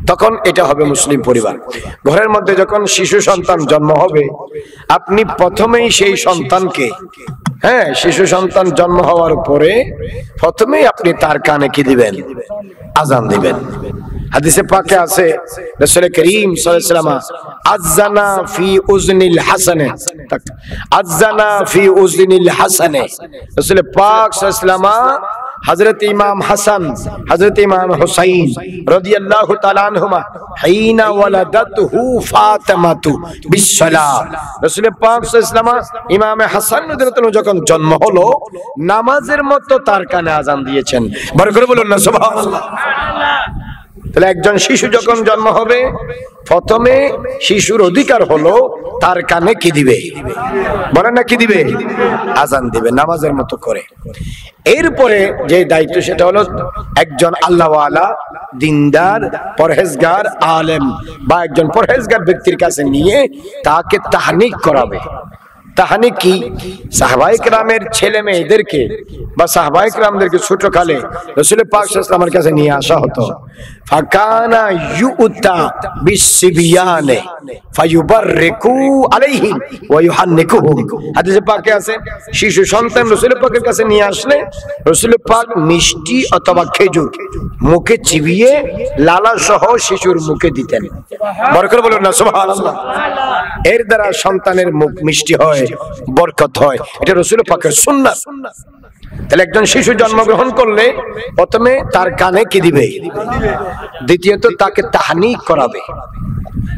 তখন এটা হবে মুসলিম পরিবার। ঘরের মধ্যে যখন শিশু সন্তান জন্ম হবে, আপনি প্রথমেই সেই সন্তানকে, শিশু সন্তান জন্ম হওয়ার পরে প্রথমেই আপনি তার কানে কি দিবেন? আজান দিবেন। হাদিসে পাকে আছে রাসূল করিম সাল্লাল্লাহু আলাইহি ওয়াসাল্লাম আযানা ফি উযনিল হাসানে, আযানা ফি উযনিল হাসানে। রাসূল পাক সাল্লাল্লাহু আলাইহি ওয়াসাল্লাম হযরত ইমাম হাসান, হযরত ইমাম হুসাইন রাদিয়াল্লাহু তাআলা আনহুমা হাইনা ওয়ালাদাতহু ফাতিমাতু বিসসালাহ, রাসূল পাক সাল্লাল্লাহু আলাইহি ওয়াসাল্লাম ইমাম হাসান রাদিয়াল্লাহু তাআলা যখন জন্ম হলো, নামাজের মতো তার কানে আজান দিয়েছেন। বড় করে বলুন না সুবহানাল্লাহ। তাহলে একজন শিশু যখন জন্ম হবে, প্রথমে শিশুর অধিকার হলো তার কানে কি দিবে? বলেন না, কি দিবে? আজান দিবে নামাজের মতো করে। এরপরে যে দায়িত্ব সেটা হলো একজন আল্লাহওয়ালা, দিনদার, পরহেজগার আলেম বা একজন পরহেজগার ব্যক্তির কাছে নিয়ে তাকে তাহনিক করাবে। তাহনিক কি? সাহাবায়ে কেরামের ছেলে মেয়েদেরকে বা সাহাবায়ে কেরামদেরকে ছোটকালে রাসূল পাক সাল্লাল্লাহু আলাইহি ওয়াসাল্লামের কাছে নিয়ে আসা হতো। ফাকানা ইউতা বিসসিবিয়ানে ফায়ুবাররিকু আলাইহিম ওয়া ইউহান্নিকুহুম। হাদিসে পাকে আছে শিশু সন্তান রাসূল পাকের কাছে নিয়ে আসলে রাসূল পাক মিষ্টি অথবা খেজুর মুখে চিবিয়ে লালা সহ শিশুর মুখে দিতেন। বরকত বলুন না সুবহানাল্লাহ। এর দ্বারা সন্তানের মুখ মিষ্টি হয়, বরকত হয়, এটা রাসূল পাকের সুন্নাত। তাহলে একজন শিশু জন্মগ্রহণ করলে প্রথমে তার কানে কি দিবে? দ্বিতীয়ত তাকে তাহনিক করাবে।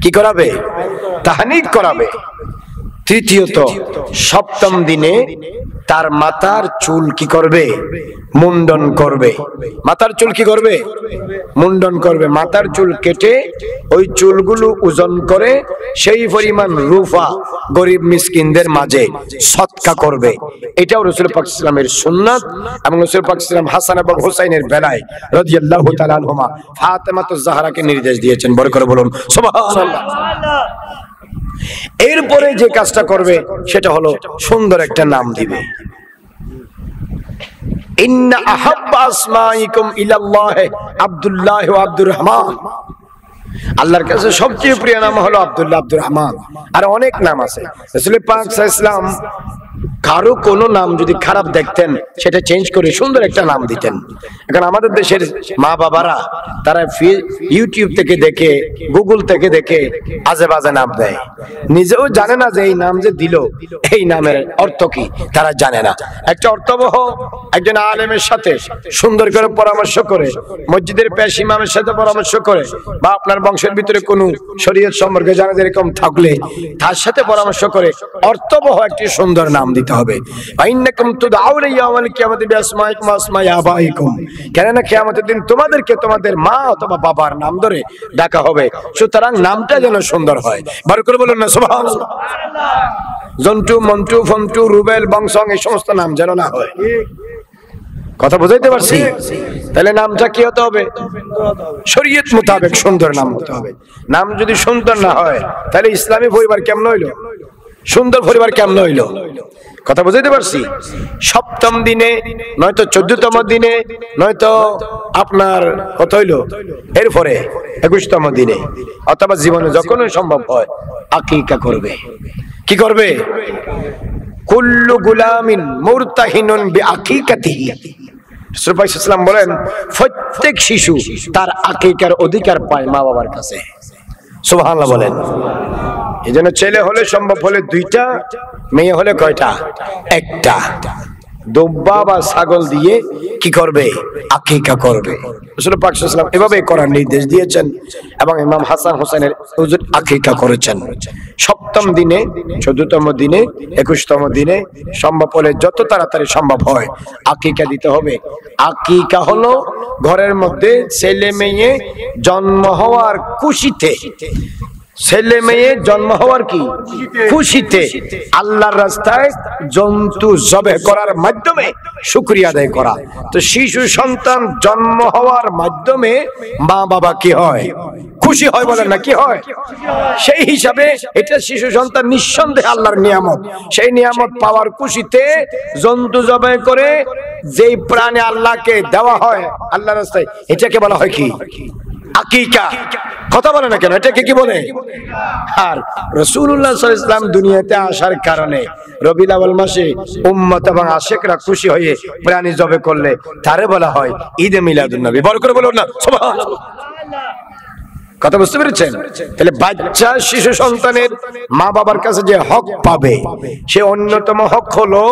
কি করাবে? তাহনিক করাবে। তৃতীয়ত সপ্তম দিনে তার মাথার চুল কি করবে? মুন্ডন করবে। মাথার চুল কি করবে? মুন্ডন করবে। মাথার চুল কেটে ওই চুলগুলো ওজন করে সেই পরিমাণ রূপা গরিব মিসকিনদের মাঝে সদকা করবে। এটাও রাসূল পাক সাল্লাল্লাহু আলাইহি ওয়াসাল্লামের সুন্নাত। এবং রাসূল পাক সাল্লাল্লাহু আলাইহি ওয়াসাল্লাম হাসান এবং হুসাইনের বেলায় রাদিয়াল্লাহু তাআলা আনহুমা ফাতেমাতুজ জাহরাকে নির্দেশ দিয়েছেন। বড় করে বলুন সুবহানাল্লাহ। এরপরে যে কাজটা করবে সেটা হলো সুন্দর একটা নাম দিবে। ইন্না আহাব্বা আসমাইকুম ইলাল্লাহি আব্দুল্লাহ ওয়া আব্দুর রহমান। আল্লাহর কাছে সবচেয়ে প্রিয় নাম হলো আব্দুল্লাহ, আব্দুর রহমান। আর অনেক নাম আছে। রাসূল পাক সাল্লাল্লাহু আলাইহি ওয়াসাল্লাম কারো কোনো নাম যদি খারাপ দেখতেন সেটা চেঞ্জ করে সুন্দর একটা নাম দিতেন। এখন আমাদের দেশের মা বাবারা তারা ইউটিউব থেকে দেখে, গুগল থেকে দেখে আজে বাজে নাম দেয়, নিজেও জানে না যে এই নাম যে দিল এই নামের অর্থ কি, তারা জানে না। একটা অর্থবহ একজন আলেমের সাথে সুন্দর করে পরামর্শ করে, মসজিদের পেশ ইমামের সাথে পরামর্শ করে, বা আপনার বংশের ভিতরে কোনো শরীয়ত সম্পর্কে জানা যেরকম থাকলে তার সাথে পরামর্শ করে অর্থবহ একটি সুন্দর নাম দিতে হবে। ফাইন্নাকুম তুদআউনা ইয়াওমাল কিয়ামাতি বিআসমাইকুম ওয়া আসমাই আবাইকুম। কেননা কিয়ামতের দিন তোমাদেরকে তোমাদের মা অথবা বাবার নাম ধরে ডাকা হবে, সুতরাং নামটা যেন সুন্দর হয়। বার করে বলুন না সুবহানাল্লাহ। জন্টু, মন্টু, ফন্টু, রুবেল, বংশং এই সমস্ত নাম যেন না হয়। কথা বুঝাইতে পারছি? তাহলে নামটা কি হতে হবে? শরীয়ত মোতাবেক সুন্দর নাম হতে হবে। নাম যদি সুন্দর না হয় তাহলে ইসলামী পরিবার কেমন হইলো? সুন্দর পরিবার কেমন হইলো? কথা বুঝাইতে পারছি? সপ্তম দিনে নয়তো 14তম দিনে নয়তো আপনার কত হইলো এরপরে 21তম দিনে অথবা জীবনে যখন সম্ভব হয় আকিকা করবে। কি করবে? কুল্লু গুলামিন মুরতাহিনুন বিআকিকাতিহি। রাসূল পাক সাল্লাল্লাহু আলাইহি ওয়াসাল্লাম বলেন প্রত্যেক শিশু তার আকিকার অধিকার পায় মা বাবার কাছে। সুবহানাল্লাহ বলেন। এজন্য ছেলে হলে সম্ভব হলে 2টা, মেয়ে হলে কয়টা? 1টা। দুব্বা বা ছাগল দিয়ে কি করবে? আকিকা করবে। রাসূল পাক সাল্লাল্লাহু আলাইহি ওয়াসাল্লাম এভাবে করার নির্দেশ দিয়েছেন এবং ইমাম হাসান হোসেনের হুজুর আকিকা করেছেন। সপ্তম দিনে, 14তম দিনে, 21তম দিনে সম্ভব হলে যত তাড়াতাড়ি সম্ভব হয় আকিকা দিতে হবে। আকিকা হলো ঘরের মধ্যে ছেলে মেয়ে জন্ম হওয়ার খুশিতে, ছেলে মেয়ে জন্ম হওয়ার কি খুশিতে আল্লাহর রাস্তায় জন্তু জবাহ করার মাধ্যমে শুকরিয়া আদায় করা। তো শিশু সন্তান জন্ম হওয়ার মাধ্যমে মা বাবা কি হয়? খুশি হয়, বলেন না কি হয়? সেই হিসাবে এটা শিশু সন্তান নিঃসন্দেহে আল্লাহর নিয়ামত। সেই নিয়ামত পাওয়ার খুশিতে জন্তু জবাই করে যেই প্রাণে আল্লাহকে দেওয়া হয় আল্লাহর রাস্তায়, এটাকে বলা হয় কি? আকিকা। কথা বলে না কেন? এটাকে কি বলে? আর রাসূলুল্লাহ সাল্লাল্লাহু আলাইহি ওয়াসাল্লাম দুনিয়াতে আসার কারণে রবিউল আউয়াল মাসে উম্মত এবং আশিকরা খুশি হয়ে প্রাণী জবাই করলে তারে বলা হয় ঈদে মিলাদুন নবী। বড় করে বলুন না সুবহানাল্লাহ। কথা বুঝতে পেরেছেন? তাহলে বাচ্চা শিশু সন্তানের মা বাবার কাছে যে হক পাবে, সে অন্যতম হক হলো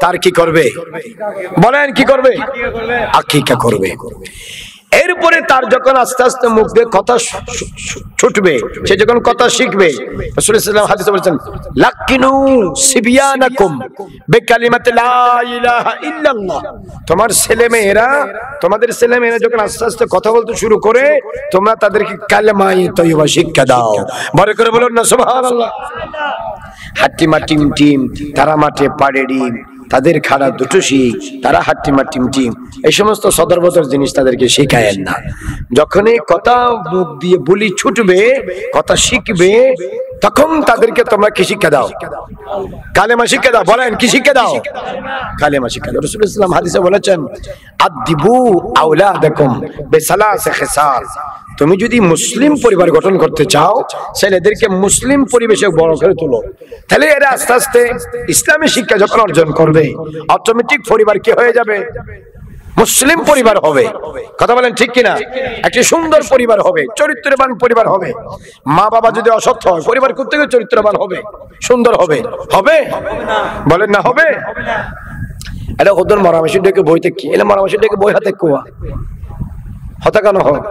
তার কি করবে? বলেন কি করবে? আকিকা করবে। এরপরে তার যখন আস্তে আস্তে মুখ দিয়ে কথা ছুটবে, সে যখন কথা শিখবে, রাসূলুল্লাহ সাল্লাল্লাহু আলাইহি ওয়াসাল্লাম হাদিসে বলেছেন, লাকিনু সিবিয়ানাকুম বিকালিমাতি লা ইলাহা ইল্লাল্লাহ। তোমাদের ছেলেমেয়েরা যখন আস্তে আস্তে কথা বলতে শুরু করে, তোমরা তাদেরকে কালেমায়ে তয়্যিবা শিক্ষা দাও। বড় করে বলুন না সুবহানাল্লাহ। হাট্টিমা টিম টিম, তারা মাঠে পাড়ে ডিম, তাদের খাড়া দুটো শিখ, তারা হাট্টিমা টিম টিম, এই সমস্ত সদরবদর জিনিস তাদেরকে শেখায়েন না। যখনই কথা মুখ দিয়ে বলি ছুটবে, কথা শিখবে, তখন তাদেরকে তোমরা কি শিক্ষা দাও? কালেমা শিক্ষা দাও। বলেন কি শিক্ষা দাও? কালেমা শিক্ষা দাও। রাসূলুল্লাহ সাল্লাল্লাহু আলাইহি ওয়াসাল্লাম হাদিসে বলেছেন, আদিবু আওলাদাকুম বিসালাসি খিসাল। তুমি যদি মুসলিম পরিবার গঠন করতে চাও, ছেলেদেরকে মুসলিম পরিবেশে বড় করে তোলো, তাহলে এরা আস্তে আস্তে ইসলামী শিক্ষা যখন অর্জন করবে, অটোমেটিক পরিবার কি হয়ে যাবে? মুসলিম পরিবার হবে। কথা বলেন ঠিক কিনা? একটি সুন্দর পরিবার হবে, চরিত্রবান পরিবার হবে। মা বাবা যদি অসৎ হয়, পরিবার কোত্থেকে চরিত্রবান হবে, সুন্দর হবে? হবে? বলেন না হবে? এটা ওদের মরামাসির ডেকে বইতে কি, এলে মরামাসির ডেকে বই হাতে কুয়া হতা কেন হোক?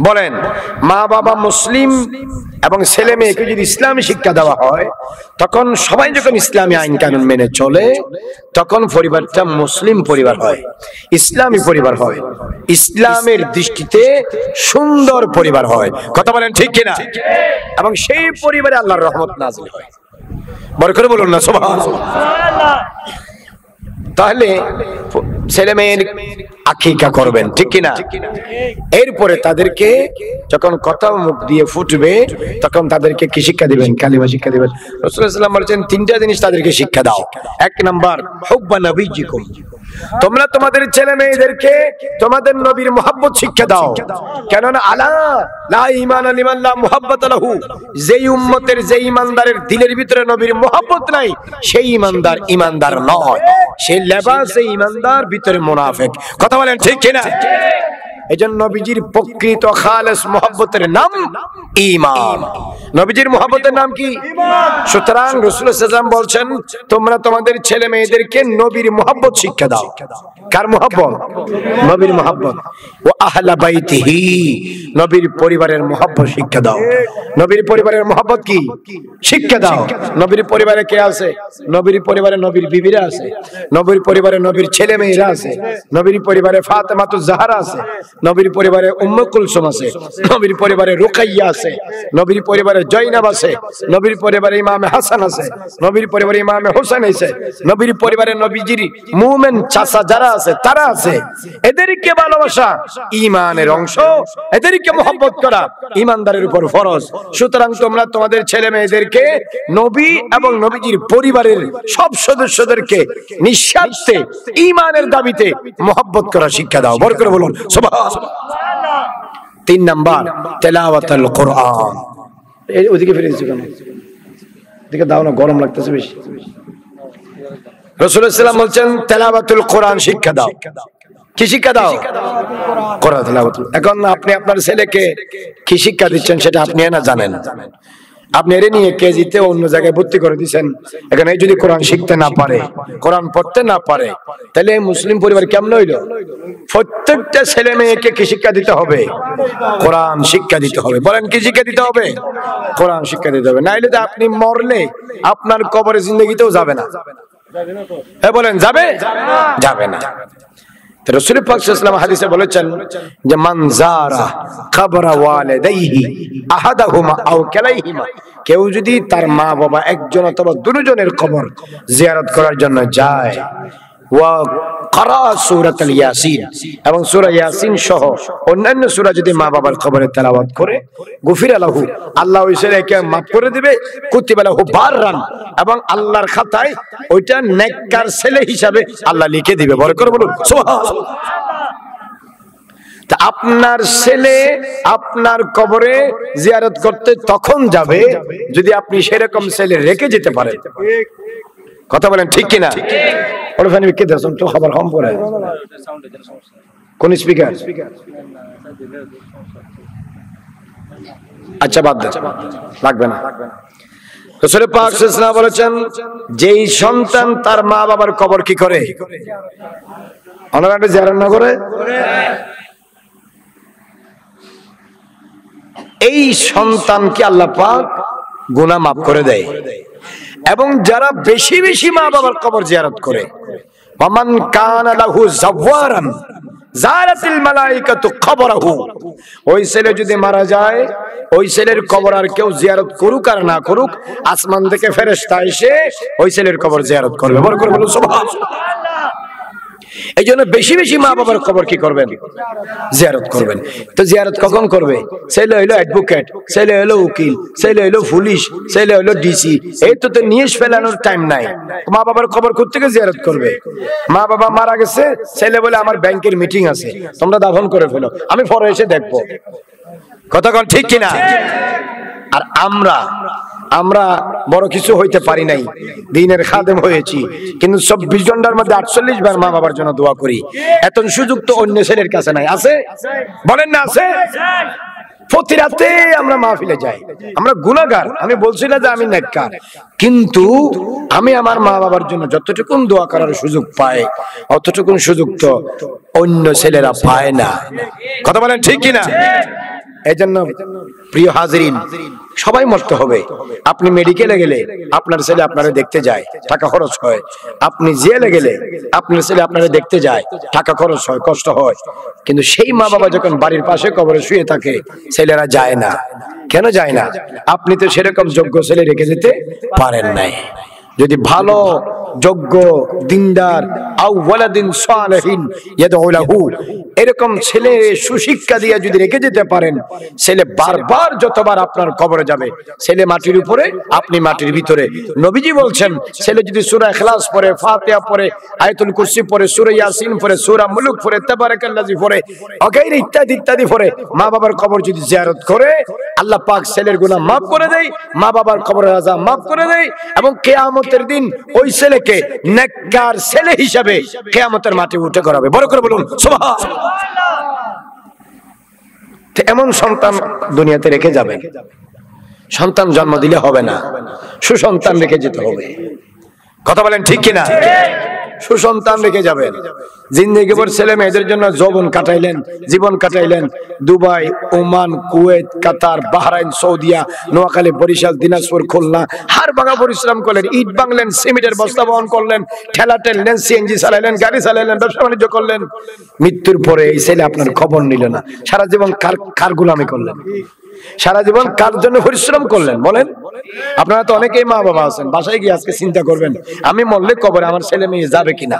বলেন, মা বাবা মুসলিম এবং ছেলে মেয়েকে যদি ইসলামী শিক্ষা দেওয়া হয়, তখন সবাই যখন ইসলামী আইন কানুন মেনে চলে, তখন পরিবারটা মুসলিম পরিবার হয়, ইসলামী পরিবার হয়, ইসলামের দৃষ্টিতে সুন্দর পরিবার হয়। কথা বলেন ঠিক কিনা? এবং সেই পরিবারে আল্লাহর রহমত নাযিল হয়। বড় করে বলুন না সুবহানাল্লাহ। তাহলে ছেলে মেয়ের আকিকা করবেন, ঠিক কিনা? এরপরে তাদেরকে যখন কথা মুখ দিয়ে ফুটবে, তখন তাদেরকে কি শিক্ষা দিবেন? কালিমা শিক্ষা দিবেন। রাসূলুল্লাহ সাল্লাল্লাহু আলাইহি ওয়াসাল্লাম বলেছেন, তিনটা জিনিস তাদেরকে শিক্ষা দাও। এক নাম্বার, হুব্বা নবীজিকুম। তোমরা তোমাদের ছেলে মেয়েদেরকে তোমাদের নবীর মুহাব্বত শিক্ষা দাও। কেননা আলা লা ঈমানা লিমান লা মুহাব্বাতা লাহু, যেই উম্মতের, যেই ইমানদারের দিলের ভিতরে নবীর মুহাব্বত নাই, সেই ইমানদার নয়। সেই লেবাসে ইমানদার, ভিতরে মুনাফিক। কথা বলেন ঠিক কিনা? এজন্য নবীজির প্রকৃত খালেস মুহাব্বতের নাম ঈমান। নবীজির মুহাব্বতের নাম কি? ঈমান। সুতরাং রাসূলুল্লাহ সাল্লাল্লাহু আলাইহি ওয়াসাল্লাম বলছেন, তোমরা তোমাদের ছেলে মেয়েদেরকে নবীর মুহাব্বত শিক্ষা দাও। কার মুহাব্বত? নবীর মুহাব্বত। ওয়া আহলা বাইতিহি, নবীর পরিবারের মুহাব্বত শিক্ষা দাও। নবীর পরিবারের মুহাব্বত কি? শিক্ষা দাও। নবীর পরিবারে কে আছে? নবীর পরিবারে নবীর বিবিরা আছে, নবীর পরিবারে নবীর ছেলে মেয়েরা আছে, নবীর পরিবারে ফাতেমাতুজ জাহরা আছে, নবীর পরিবারে উম্মে কুলসুম আছে, নবীর পরিবারে রুকাইয়া আছে, নবীর পরিবারে জয়নাব আছে, নবীর পরিবারে ইমামে হাসান আছে, নবীর পরিবারে ইমামে হোসেন আছে, নবীর পরিবারে নবীজির মুমিন চাচা যারা আছে তারা আছে। এদেরকে ভালোবাসা ঈমানের অংশ, এদেরকে মহব্বত করা ঈমানদারের উপর ফরজ। সুতরাং তোমরা তোমাদের ছেলে মেয়েদেরকে নবী এবং নবীজির পরিবারের সব সদস্যদেরকে নিঃস্বার্থে ঈমানের দাবিতে মহব্বত করা শিক্ষা দাও। বড় করে বলুন সুবহানাল্লাহ। তিন নাম্বার, তেলাওয়াতুল কোরআন। এই ওদিকে ফিরে যাচ্ছে কেন? এদিকে দাও না, গরম লাগতেছে বেশি। রাসূলুল্লাহ সাল্লাল্লাহু আলাইহি ওয়াসাল্লাম বলছেন, তেলাওয়াতুল কোরআন শিক্ষা দাও। কি শিক্ষা দাও? কোরআন তেলাওয়াত। এখন আপনি আপনার ছেলেকে কি শিক্ষা দিচ্ছেন সেটা আপনি না জানেন। আপনি এর নিয়ে কেজিতে অন্য জায়গায় ভর্তি করে দিচ্ছেন। এখানে যদি কোরআন শিখতে না পারে, কোরআন পড়তে না পারে, তাহলে মুসলিম পরিবার কেমন হইল? প্রত্যেকটা ছেলে মেয়েকে কি শিক্ষা দিতে হবে? কোরআন শিক্ষা দিতে হবে। বলেন কি শিক্ষা দিতে হবে? কোরআন শিক্ষা দিতে হবে। নাইলে তো আপনি মরলে আপনার কবরে জিন্দগিতেও যাবে না। হ্যাঁ বলেন, যাবে? যাবে না। রাসূল পাক সাল্লাল্লাহু আলাইহি ওয়াসাল্লাম হাদিসে বলেছেন যে, মান যারা কবর ওয়ালিদাইহি আহাদাহুমা আও কালাইহিমা, কেউ যদি তার মা বাবা একজন অথবা দুজনের কবর জিয়ারত করার জন্য যায়, ওয়া ক্বারা সূরাতুল ইয়াসিন এবং সূরা ইয়াসিন সহ অন্যান্য সূরা যদি মা বাবার কবরে তেলাওয়াত করে গুফিরা লাহু, আল্লাহ ওই ছেলেকে মাফ করে দিবে, কুতিবা লাহু বাররান, এবং আল্লাহর খাতায় ওইটা নেককার ছেলে হিসাবে আল্লাহ লিখে দিবে। বড় করে বলুন সুবহানাল্লাহ। তা আপনার ছেলে আপনার কবরে জিয়ারত করতে তখন যাবে যদি আপনি সেরকম ছেলে রেখে যেতে পারেন। কথা বলেন ঠিক কিনা? ওর ফ্যান কে দেন তো খবর কম পড়ে কোন স্পিকার? আচ্ছা বাদ দেন, লাগবে না। রাসূল পাক সাল্লাল্লাহু আলাইহি ওয়াসাল্লাম বলেছেন, যেই সন্তান তার মা বাবার কবর কি করে, অনারাটা জিয়ারত না করে, এই সন্তানকে আল্লাহ পাক গুনাহ মাফ করে দেয়। এবং যারা বেশি বেশি মা বাবার কবর জিয়ারত করে, ওয়ামান কানা লাহু যাওয়ারান যারাতিল মালাইকাতু কবরাহু, ওই ছেলে যদি মারা যায়, ওই ছেলের কবর আর কেউ জিয়ারত করুক আর না করুক, আসমান থেকে ফেরেশতা এসে ওই ছেলের কবর জিয়ারত করবে। বড় করে বলুন সুবহানাল্লাহ। এই জন্য বেশি বেশি মা বাবার কবর কি করবেন, জিয়ারত করবেন। তো জিয়ারত কখন করবে? ছেলে হইলো অ্যাডভোকেট, ছেলে হইলো উকিল, ছেলে হইলো পুলিশ, ছেলে হইলো ডিসি, এই তো নিয়ে ফেলানোর টাইম নাই। মা বাবার কবর কোত্থেকে জিয়ারত করবে? মা বাবা মারা গেছে, ছেলে বলে আমার ব্যাংকের মিটিং আছে, তোমরা দাফন করে ফেলো, আমি পরে এসে দেখবো। কথা কোন ঠিক কিনা? আর আমরা বড় কিছু হইতে পারি নাই, দ্বীনের খাদেম হয়েছি, কিন্তু 24 ঘন্টার মধ্যে 48 বার মা বাবার জন্য দোয়া করি। এত সুযোগ তো অন্য ছেলের কাছে নাই, আছে? বলেন না আছে? প্রতি রাতে আমরা মাহফিলে যাই, আমরা গুনাহগার। আমি বলছি না যে আমি নেককার, কিন্তু আমি আমার মা বাবার জন্য যতটুকুন দোয়া করার সুযোগ পাই, অতটুকুন সুযোগ তো অন্য ছেলেরা পায় না। কথা বলেন ঠিক কিনা? এই জন্য প্রিয় হাজিরিন, সবাই মরতে হবে। আপনি মেডিকেলে গেলে আপনার ছেলে আপনারে দেখতে যায়, টাকা খরচ হয়। আপনি জেলে গেলে আপনার ছেলে আপনারে দেখতে যায়, টাকা খরচ হয়, কষ্ট হয়। কিন্তু সেই মা বাবা যখন বাড়ির পাশে কবরে শুয়ে থাকে, ছেলেরা যায় না। কেন যায় না? আপনি তো সেরকম যোগ্য ছেলে রেখে যেতে পারেন নাই। যদি ভালো যোগ্য দিনদার আও ওয়ালাদিন সালিহিন ইয়াদউ লাহু, এরকম ছেলে সুশিক্ষা দিয়ে যদি রেখে যেতে পারেন, ছেলে বারবার যতবার আপনার কবরে যাবে, ছেলে মাটির উপরে আপনি মাটির ভিতরে। নবীজি বলছেন, ছেলে যদি সূরা ইখলাস পড়ে, ফাতিহা পড়ে, আয়াতুল কুরসি পড়ে, সূরা ইয়াসিন পড়ে, সূরা মুলক পড়ে, তাবারাকাল্লাযী পড়ে, অগাইরে ইত্যাদি ইত্যাদি পড়ে, মা বাবার কবর যদি জিয়ারত করে, আল্লাহ পাক ছেলের গুনাহ মাফ করে দেয়, মা বাবার কবরের আযাব মাফ করে দেয়, এবং কিয়ামতের দিন ওই ছেলেকে নেককার ছেলে হিসাবে কিয়ামতের মাঠে উঠে করাবে। বড় করে বলুন সুবহানাল্লাহ। এমন সন্তান দুনিয়াতে রেখে যাবেন। সন্তান জন্ম দিলে হবে না, সুসন্তান রেখে যেতে হবে। কথা বলেন ঠিক কিনা? সুসন্তান রেখে যাবেন। জিন্দেগি ভর ছেলে মেয়েদের জন্য যৌবন কাটাইলেন, জীবন কাটাইলেন, দুবাই, ওমান, কুয়েত, কাতার, বাহরাইন, সৌদিয়া, নোয়াখালী, বরিশাল, দিনাজপুর, খুলনা, হাড় ভাঙা পরিশ্রম করলেন, ইট ভাঙলেন, সিমেন্টের বস্তা বহন করলেন, ঠেলা টেললেন, সিএনজি চালাইলেন, গাড়ি চালাইলেন, ব্যবসা বাণিজ্য করলেন। মৃত্যুর পরে এই ছেলে আপনার খবর নিল না। সারা জীবন কার গোলামি করলেন? সারা জীবন কার জন্য পরিশ্রম করলেন? বলেন। আপনারা তো অনেকেই মা বাবা আছেন, বাসায় গিয়ে আজকে চিন্তা করবেন, আমি মরলে কবরে আমার ছেলে মেয়ে যাবে কিনা।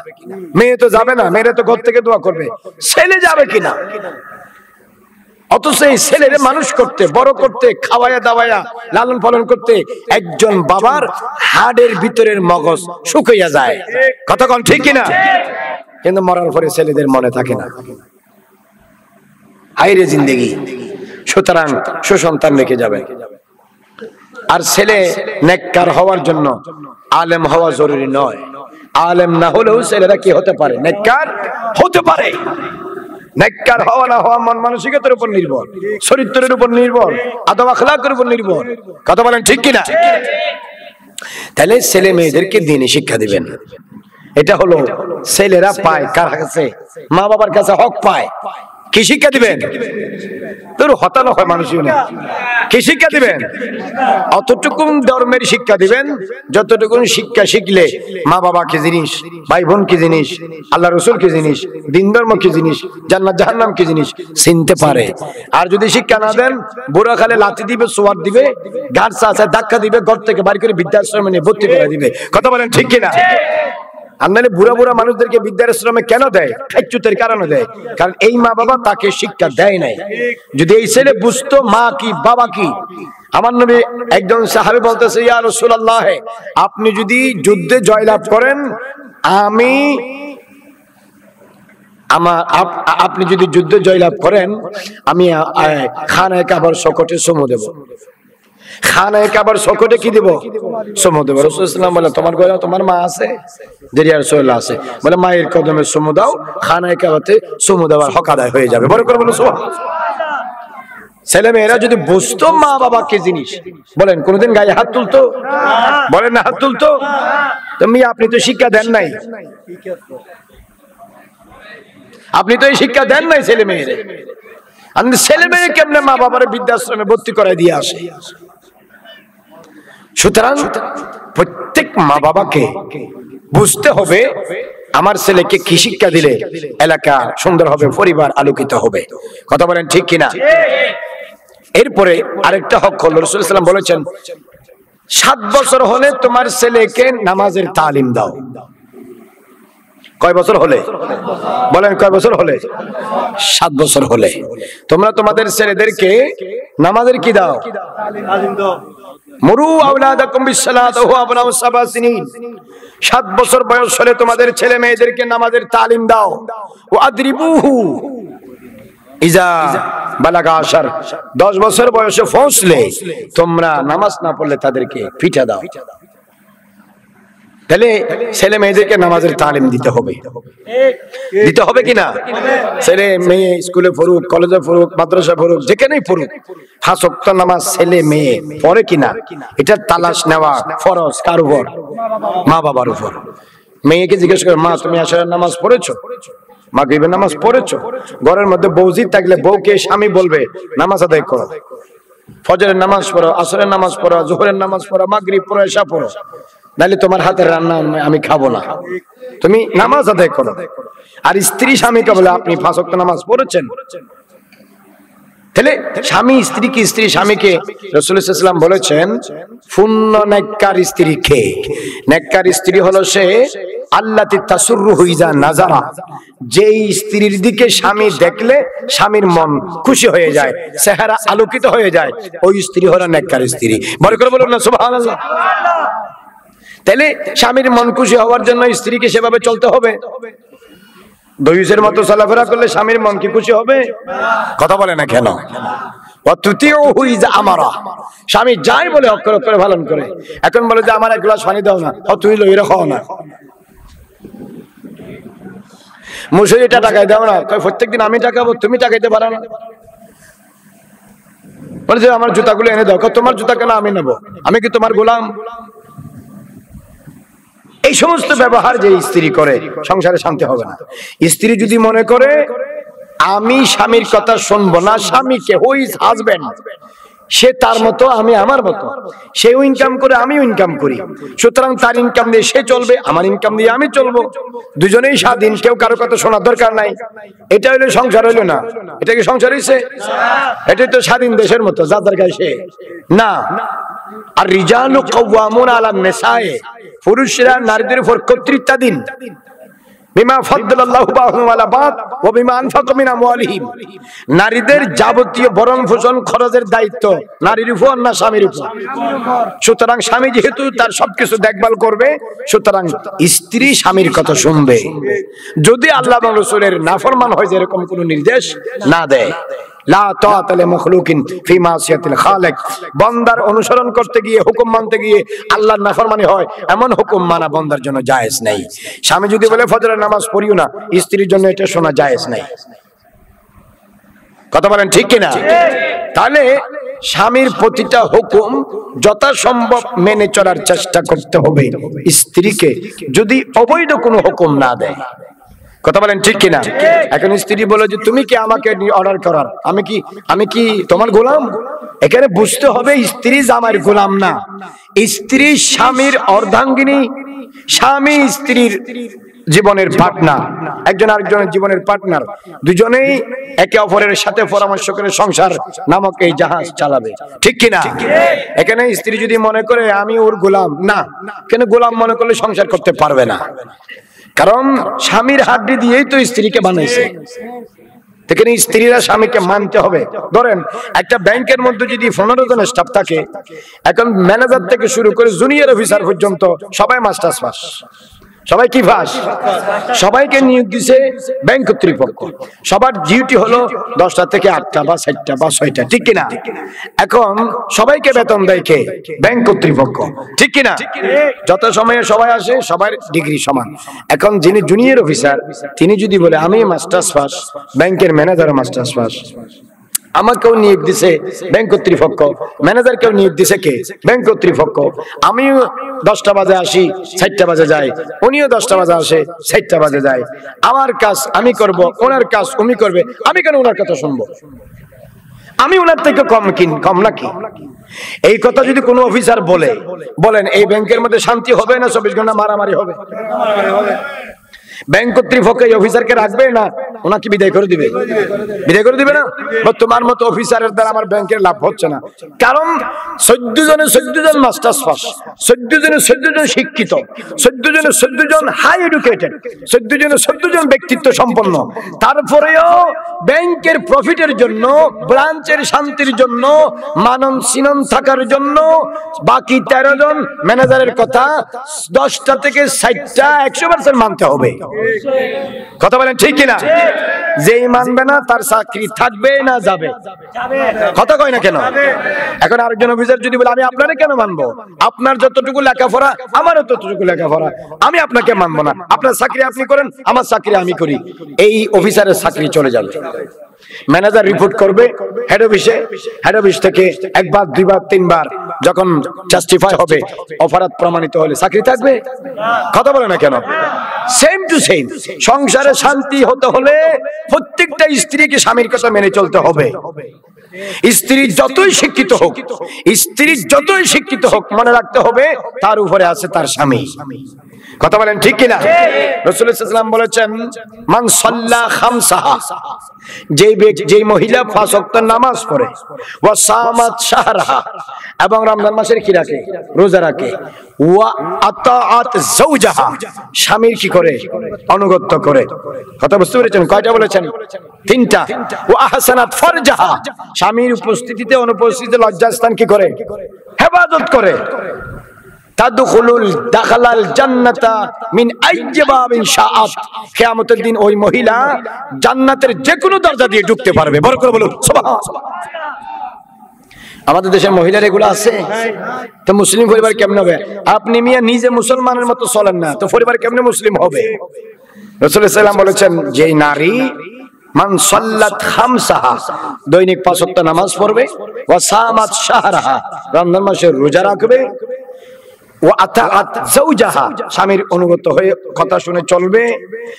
মেয়ে তো যাবে না, মেয়েরা তো ঘর থেকে দোয়া করবে, ছেলে যাবে কিনা। অথচ এই ছেলেরে মানুষ করতে, বড় করতে, খাওয়ায়া দাওয়ায়া লালন পালন করতে একজন বাবার হাড়ের ভিতরের মগজ শুকিয়ে যায়। কথা কোন ঠিক কিনা? কিন্তু মরার পরে ছেলেদের মনে থাকে না। হায়রে জিন্দেগি। সুতরাং সুসন্তান রেখে যাবে। আর ছেলে নেককার হওয়ার জন্য আলেম হওয়া জরুরি নয়। আলেম না হলেও ছেলেরা কি হতে পারে? নেককার হতে পারে। নেককার হওয়া না হওয়া মন মানসিকতার উপর নির্ভর, চরিত্রের উপর নির্ভর, আদব আখলাকের উপর নির্ভর। কথা বলেন ঠিক কিনা? তাহলে ছেলে মেয়েদেরকে দ্বীনি শিক্ষা দিবেন। এটা হলো ছেলেরা পায় কার কাছে? মা বাবার কাছে হক পায়। কি শিক্ষা দিবেন? তোর হতানো হয় মানুষই না। কি শিক্ষা দিবেন? অতটুকুন ধর্মের শিক্ষা দিবেন যতটুকুন শিক্ষা শিখলে মা বাবা কি জিনিস, ভাই বোন কি জিনিস, আল্লাহ রসুল কি জিনিস, দিন ধর্ম কি জিনিস, জান্নাত জাহান্নাম কি জিনিস চিনতে পারে। আর যদি শিক্ষা না দেন, বুড়া খালে লাথি দিবে, সোয়ার দিবে, গাছ আছে ধাক্কা দিবে, ঘর থেকে বাড়ি করে বৃদ্ধাশ্রমে নিয়ে ভর্তি করে দিবে। কথা বলেন ঠিক কিনা? আমদানি বুড়া বুড়া মানুষদেরকে বৃদ্ধাশ্রমে কেন দেয়? খাইচ্যুতের কারণে দেয়, কারণ এই মা বাবা তাকে শিক্ষা দেয় নাই। যদি এই ছেলে বুঝতো মা কি বাবা কি। আমার নবী একজন সাহাবী বলতেছে, ইয়া রাসূলুল্লাহ, আপনি যদি যুদ্ধে জয়লাভ করেন, আপনি যদি যুদ্ধে জয়লাভ করেন, আমি খানায়ে কাবার শকটে চুমু দেব। খানায়ে কাবার শকটে কি দেব? চুমু দেব। রাসূলুল্লাহ সাল্লাল্লাহু আলাইহি ওয়াসাল্লাম বলে, তোমার ঘরে তোমার মা আছে? জি ইয়া রাসূলুল্লাহ আছে। বলে, মায়ের কদমে চুমু দাও, খানায়ে কাবাতে চুমু দেওয়ার হক আদায় হয়ে যাবে। বড় করে বলো সুবহানাল্লাহ। ছেলে মেয়েরা যদি বুঝতো মা বাবা কি জিনিস, বলেন কোনদিন গায়ে হাত তুলতো? বলেন না হাত তুলতো? তুমি আপনি তো শিক্ষা দেন নাই, আপনি তো এই শিক্ষা দেন নাই ছেলে মেয়েরে। ছেলে মেয়ে কেমনে মা বাবার বৃদ্ধাশ্রমে ভর্তি করাই দিয়ে আসে? সুতরাং প্রত্যেক মা বাবাকে বুঝতে হবে আমার ছেলেকে কি শিক্ষা দিলে এলাকা সুন্দর হবে, পরিবার আলোকিত হবে। কথা বলেন ঠিক কিনা? এরপরে আরেকটা হক হলো, রাসূলুল্লাহ সাল্লাল্লাহু আলাইহি ওয়াসাল্লাম বলেছেন, 7 বছর হলে তোমার ছেলেকে নামাজের তালিম দাও। কয় বছর হলে? বলেন কয় বছর হলে? 7 বছর হলে তোমরা তোমাদের ছেলেদেরকে নামাজের কি দাও? তালিম দাও। মুরু আওলাদাকুম বিসসালাতি ওয়া আবনাউ 7 সিনিন। 7 বছর বয়স হলে তোমাদের ছেলে মেয়েদেরকে নামাজের তালিম দাও। ওয়া আদরিবুহু ইজা বালাগা 10। 10 বছর বয়সে পৌঁছলে তোমরা নামাজ না পড়লে তাদেরকে পিটা দাও। তাহলে ছেলে মেয়েদেরকে নামাজের তালিম দিতে হবে, দিতে হবে কিনা? ছেলে মেয়ে স্কুলে পড়ুক, কলেজে পড়ুক, মাদ্রাসা পড়ুক, যেখানেই পড়ুক, 5 ওয়াক্ত নামাজ ছেলে মেয়ে পড়ে কিনা এটা তালাশ নেওয়া ফরজ কার উপর? মা বাবার উপর। মেয়েকে জিজ্ঞেস করে, মা তুমি আসরের নামাজ পড়েছো? মাগরিবের নামাজ পড়েছো? ঘরের মধ্যে বউজি থাকলে বউকে স্বামী বলবে নামাজ আদায় করো, ফজরের নামাজ পড়ো, আসরের নামাজ পড়ো, জোহরের নামাজ পড়ো, মাগরিব পড়ো, এশা পড়ো, নাহলে তোমার হাতের রান্না আমি খাবো না, তুমি নামাজ আদায় করো। আর স্ত্রী স্বামীকে বলে আপনি 5 ওয়াক্ত নামাজ পড়েছেন। তাহলে স্বামী স্ত্রীকে, স্ত্রী স্বামীকে রাসূলুল্লাহ সাল্লাল্লাহু আলাইহি ওয়াসাল্লাম বলেছেন, পূর্ণ নেককার স্ত্রী কে? নেককার স্ত্রী হলো সে আল্লাতি তাসুররুহু ইজা নাজারা, যেই স্ত্রীর দিকে স্বামী দেখলে স্বামীর মন খুশি হয়ে যায়, চেহারা আলোকিত হয়ে যায়, ওই স্ত্রী হলো নেককার স্ত্রী। বড় করে বলুন না সুবহানাল্লাহ। তাহলে স্বামীর মন খুশি হওয়ার জন্য স্ত্রীকে সেভাবে চলতে হবে। দয়ুসের মতো চলাফেরা করলে স্বামীর মন কি খুশি হবে? কথা বলে না কেন? স্বামী যাই বলে অক্ষরে অক্ষরে পালন করে। এখন বলে যে আমার 1 গ্লাস পানি দাও না, তুই লইরে খাও না, মুসুরিটা টাকায় দাও না, প্রত্যেকদিন আমি টাকাবো, তুমি টাকাইতে পারো না। বলে যে আমার জুতাগুলো এনে দাও, তোমার জুতা কেন আমি নেবো, আমি কি তোমার গোলাম? এই সমস্ত ব্যবহার যে স্ত্রী করে সংসারে শান্তি হবে না। স্ত্রী যদি মনে করে আমি স্বামীর কথা শুনবো না, স্বামীকে হুই ইজ হাজবেন্ড, সে তার মতো আমি আমার মতো, সেও ইনকাম করে আমিও ইনকাম করি, সুতরাং তার ইনকাম দিয়ে সে চলবে, আমার ইনকাম দিয়ে আমি চলবো, দুজনেই স্বাধীন, কেউ কারো কথা শোনার দরকার নাই। এটা হইলো সংসার, হইলো না? এটা কি সংসার হইছে? এটাই তো স্বাধীন দেশের মতো, যাদের গায়ে সে না। আর রিজালু কাওয়ামুন আলান নিসায়ে, পুরুষরা নারীদের উপর কর্তৃত্বাধীন। বিমা ফাদ্দালাল্লাহু বা'দাহুম আলা বা'দ ওয়া বিমা আনফাকু মিন আমওয়ালিহিম, নারীদের যাবতীয় ভরণ পোষণ খরচের দায়িত্ব নারীর উপর না স্বামীর উপর? সুতরাং স্বামী যেহেতু তার সবকিছু দেখভাল করবে, সুতরাং স্ত্রী স্বামীর কথা শুনবে, যদি আল্লাহ এবং রাসূলের নাফরমান হয়, যেরকম কোনো নির্দেশ না দেয়। লা তাআতা লিমাখলুকিন ফি মাসিয়াতিল খালিক, বান্দার অনুসরণ করতে গিয়ে, হুকুম মানতে গিয়ে আল্লাহর নাফরমানি হয়, এমন হুকুম মানা বান্দার জন্য জায়েজ নাই। স্বামী যদি বলে ফজরের নামাজ পড়িও না, স্ত্রীর জন্য এটা শোনা জায়েজ নাই। কথা বলেন ঠিক কিনা? তাহলে স্বামীর প্রতিটা হুকুম যথাসম্ভব মেনে চলার চেষ্টা করতে হবে স্ত্রীকে, যদি অবৈধ কোনো হুকুম না দেয়। কথা বলেন ঠিক কিনা? এখন স্ত্রী বলে যে তুমি কি আমাকে অর্ডার করার, আমি কি তোমার গোলাম? এখানে বুঝতে হবে স্ত্রী জামাইয়ের গোলাম না, স্ত্রী স্বামীর অর্ধাঙ্গিনী, স্বামী স্ত্রীর জীবনের পার্টনার, একজন আরেকজনের জীবনের পার্টনার, দুজনেই একে অপরের সাথে পরামর্শ করে সংসার নামক এই জাহাজ চালাবে, ঠিক কিনা? এখানে স্ত্রী যদি মনে করে আমি ওর গোলাম, না, কেন গোলাম মনে করলে সংসার করতে পারবে না। কারণ স্বামীর হাড্ডি দিয়েই তো স্ত্রীকে বানাইছে। এখানে স্ত্রীরা স্বামীকে মানতে হবে। ধরেন একটা ব্যাংকের মধ্যে যদি 15 জন স্টাফ থাকে, এখন ম্যানেজার থেকে শুরু করে জুনিয়র অফিসার পর্যন্ত সবাই মাস্টার্স পাস। সবাই কি পাস? সবাইকে নিয়োগ দিছে ব্যাংক কর্তৃপক্ষ। সবার ডিউটি হলো 10টা থেকে 8টা বা 7টা বা 6টা, ঠিক কিনা? এখন সবাইকে বেতন দেয় কে? ব্যাংক কর্তৃপক্ষ, ঠিক কিনা? যত সময়ে সবাই আসে সবার ডিগ্রি সমান। এখন যিনি জুনিয়র অফিসার তিনি যদি বলে আমি মাস্টার্স পাস, ব্যাংকের ম্যানেজার মাস্টার্স পাস, আমাকেও নিয়োগ দিছে ব্যাংক কর্তৃপক্ষ, ম্যানেজারকেও নিয়োগ দিছে কে? ব্যাংক কর্তৃপক্ষ। আমিও 10টা বাজে আসি, 7টা বাজে যাই, উনিও 10টা বাজে আসে, 7টা বাজে যায়। আমার কাজ আমি করব, ওনার কাজ উনি করবে, আমি কেন ওনার কথা শুনবো? আমি ওনার থেকে কম নাকি? এই কথা যদি কোনো অফিসার বলেন এই ব্যাংকের মধ্যে শান্তি হবে না 24 ঘন্টা মারামারি হবে? ব্যাংক কর্তৃপক্ষ এই অফিসারকে রাখবে না ওনাকে বিদায় করে দিবে? বিদায় করে দিবে না? তোমার মতো অফিসারের দ্বারা আমার ব্যাংকের লাভ হচ্ছে না। কারণ 14 জন মাস্টার্স পাস, 14 জন শিক্ষিত, 14 জন হাই এডুকেটেড, 14 জন ব্যক্তিত্ব সম্পন্ন। তারপরেও ব্যাংকের প্রফিটের জন্য, ব্রাঞ্চের শান্তির জন্য, মানন সিনন থাকার জন্য বাকি 13 জন ম্যানেজারের কথা 10টা থেকে 60টা 100% মানতে হবে। কথা বলেন ঠিক কিনা? যেই মানবে না তার চাকরি থাকবে না যাবে? কথা কয় না কেন? এখন আরেকজন অফিসার যদি বলে আমি আপনারে কেন মানবো? আপনার যতটুকু লেখাপড়া আমারও ততটুকু লেখাপড়া, আমি আপনাকে মানবো না। আপনার চাকরি আপনি করেন, আমার চাকরি আমি করি। এই অফিসারের চাকরি চলে যাবে। ম্যানেজার রিপোর্ট করবে হেড অফিসে, হেড অফিস থেকে একবার, দুইবার, তিনবার যখন জাস্টিফাই হবে, অপরাধ প্রমাণিত হলে চাকরি থাকবে? কথা বলে না কেন? সেম টু সেম সংসারে শান্তি হতে হলে প্রত্যেকটা স্ত্রীকে স্বামীর কথা মেনে চলতে হবে। স্ত্রী যতই শিক্ষিত হোক, মনে রাখতে হবে তার উপরে আছে তার স্বামী। কথা বলেন ঠিক কিনা? রাসূল সাল্লাল্লাহু আলাইহি ওয়াসাল্লাম বলেছেন মান সাল্লা খামসাহা, যেই মহিলা 5 ওয়াক্ত নামাজ পড়ে, ওয়া সামাত শাহরাহা, এবং রমজান মাসের কি রাখে? রোজা রাখে, ওয়া আতাআত যাওজাহা, স্বামীর কি করে? অনুগত করে। কথা বুঝতে পেরেছেন? কয়টা বলেছেন? 3টা। ওয়া আহসানাত ফারজাহা, স্বামীর উপস্থিতিতে অনুপস্থিতিতে লজ্জাস্থান কি করে? হেফাজত করে। দাখালাল জান্নাতা মিন আইয়্যি বাবিন শাআত, কিয়ামতের দিন ওই মহিলা জান্নাতের যে কোনো দরজা দিয়ে ঢুকতে পারবে। বড় করে বলুন সুবহানাল্লাহ। আমাদের দেশের মহিলার এগুলো আছে? তো মুসলিম পরিবার কেমন হবে? আপনি মিয়া নিজে মুসলমানের মতো চলেন না, তো পরিবার কেমনে মুসলিম হবে? রাসূল সাল্লাল্লাহু আলাইহি ওয়াসাল্লাম বলেছেন যে নারী মান সাল্লাত খামসাহা, দৈনিক 5 ওয়াক্ত নামাজ পড়বে, ওয়া সামাত শাহরাহা, রমজান মাসে রোজা রাখবে, ওয়া আতাআত যাওজাহা, স্বামীর অনুগত হয়ে কথা শুনে চলবে,